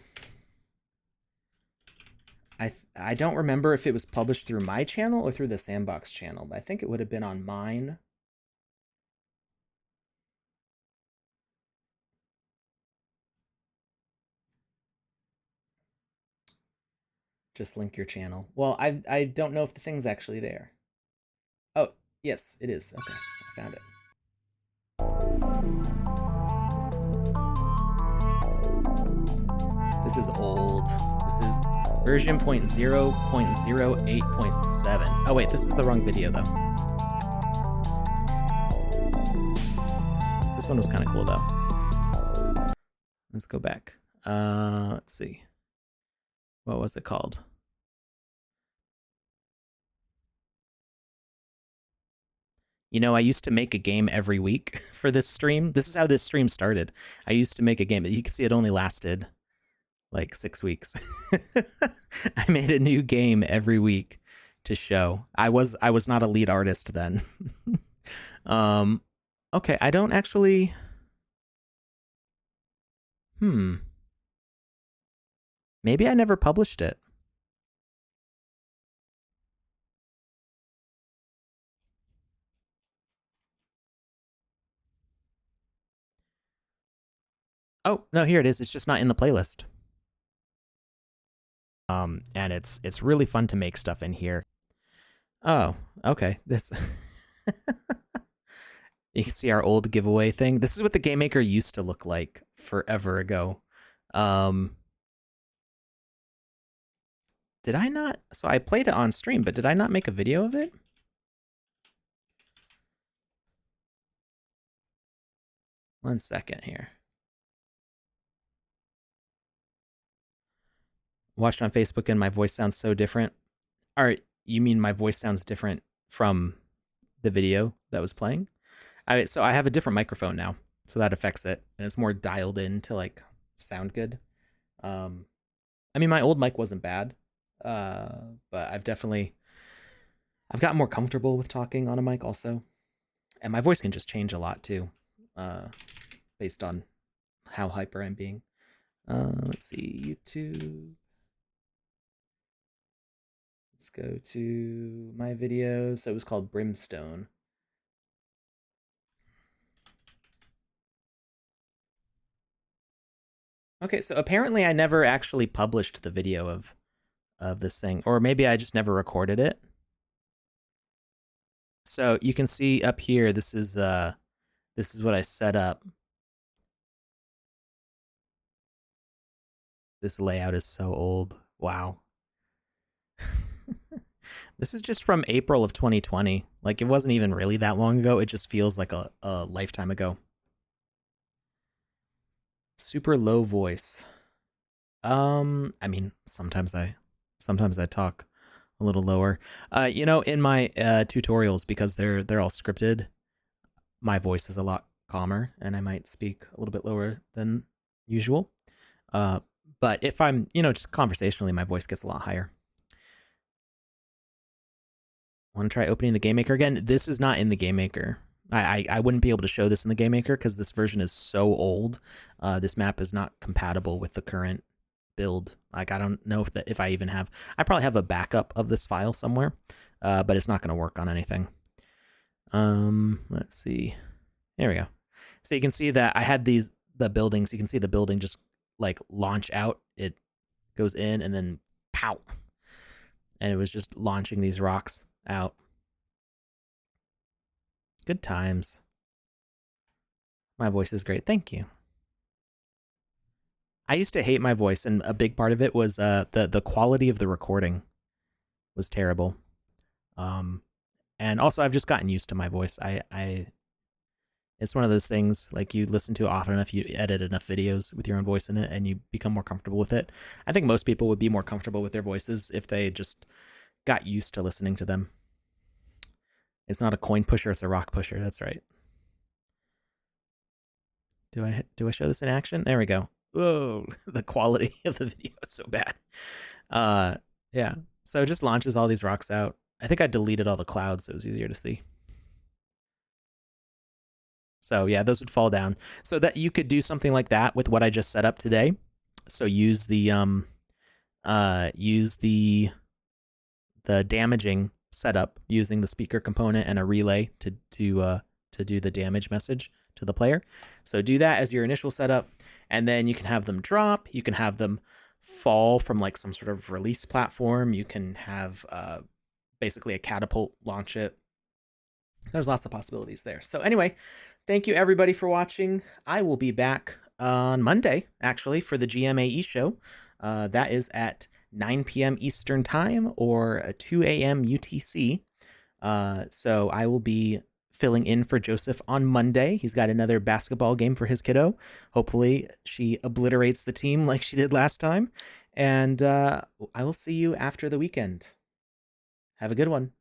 don't remember if it was published through my channel or through the Sandbox channel, but I think it would have been on mine. Just link your channel. Well, I don't know if the thing's actually there. Oh, yes, it is. Okay, I found it. This is old. This is version 0.0.08.7. Oh wait, this is the wrong video though. This one was kind of cool though. Let's go back. Let's see. What was it called? I used to make a game every week for this stream. This is how this stream started. I used to make a game. You can see it only lasted like 6 weeks. I made a new game every week to show. I was not a lead artist then. Okay, I don't actually. Maybe I never published it. Oh, no, here it is. It's just not in the playlist. And it's really fun to make stuff in here. Oh, okay. This you can see our old giveaway thing. This is what the Game Maker used to look like forever ago. Did I not? So I played it on stream, but did I not make a video of it? One second here. Watched on Facebook and my voice sounds so different. All right, you mean my voice sounds different from the video that was playing? So I have a different microphone now, so that affects it, and it's more dialed in to like sound good. I mean, my old mic wasn't bad, but I've gotten more comfortable with talking on a mic also, and my voice can just change a lot too, based on how hyper I'm being. Let's see, YouTube. Let's go to my video. So it was called Brimstone. Okay, so apparently I never actually published the video of this thing, or maybe I just never recorded it. So you can see up here, this is what I set up. This layout is so old. Wow. This is just from April of 2020. Like, it wasn't even really that long ago. It just feels like a lifetime ago. Super low voice. I mean, sometimes I talk a little lower. In my tutorials, because they're all scripted, my voice is a lot calmer, and I might speak a little bit lower than usual. But if I'm, just conversationally, my voice gets a lot higher. Want to try opening the Game Maker again? This is not in the Game Maker. I wouldn't be able to show this in the Game Maker because this version is so old. This map is not compatible with the current build. Like, I don't know if I even have. I probably have a backup of this file somewhere, but it's not going to work on anything. Let's see. There we go. So you can see that I had the buildings. You can see the building just like launch out. It goes in and then pow, and it was just launching these rocks out. Good times. My voice is great. Thank you. I used to hate my voice, and a big part of it was the quality of the recording was terrible. And also I've just gotten used to my voice. I it's one of those things, like, you listen to it often enough, you edit enough videos with your own voice in it, and you become more comfortable with it. I think most people would be more comfortable with their voices if they just got used to listening to them. It's not a coin pusher, it's a rock pusher. That's right. Do I show this in action? There we go. Whoa, the quality of the video is so bad. Yeah. So it just launches all these rocks out. I think I deleted all the clouds so it was easier to see. So yeah, those would fall down. So that you could do something like that with what I just set up today. So use the damaging setup using the speaker component and a relay to do the damage message to the player. So do that as your initial setup, and then you can have them drop. You can have them fall from like some sort of release platform. You can have basically a catapult launch it. There's lots of possibilities there. So anyway, thank you everybody for watching. I will be back on Monday, actually, for the GMAE show. That is at 9 p.m. Eastern Time or 2 a.m. UTC. So I will be filling in for Joseph on Monday. He's got another basketball game for his kiddo. Hopefully she obliterates the team like she did last time. And I will see you after the weekend. Have a good one.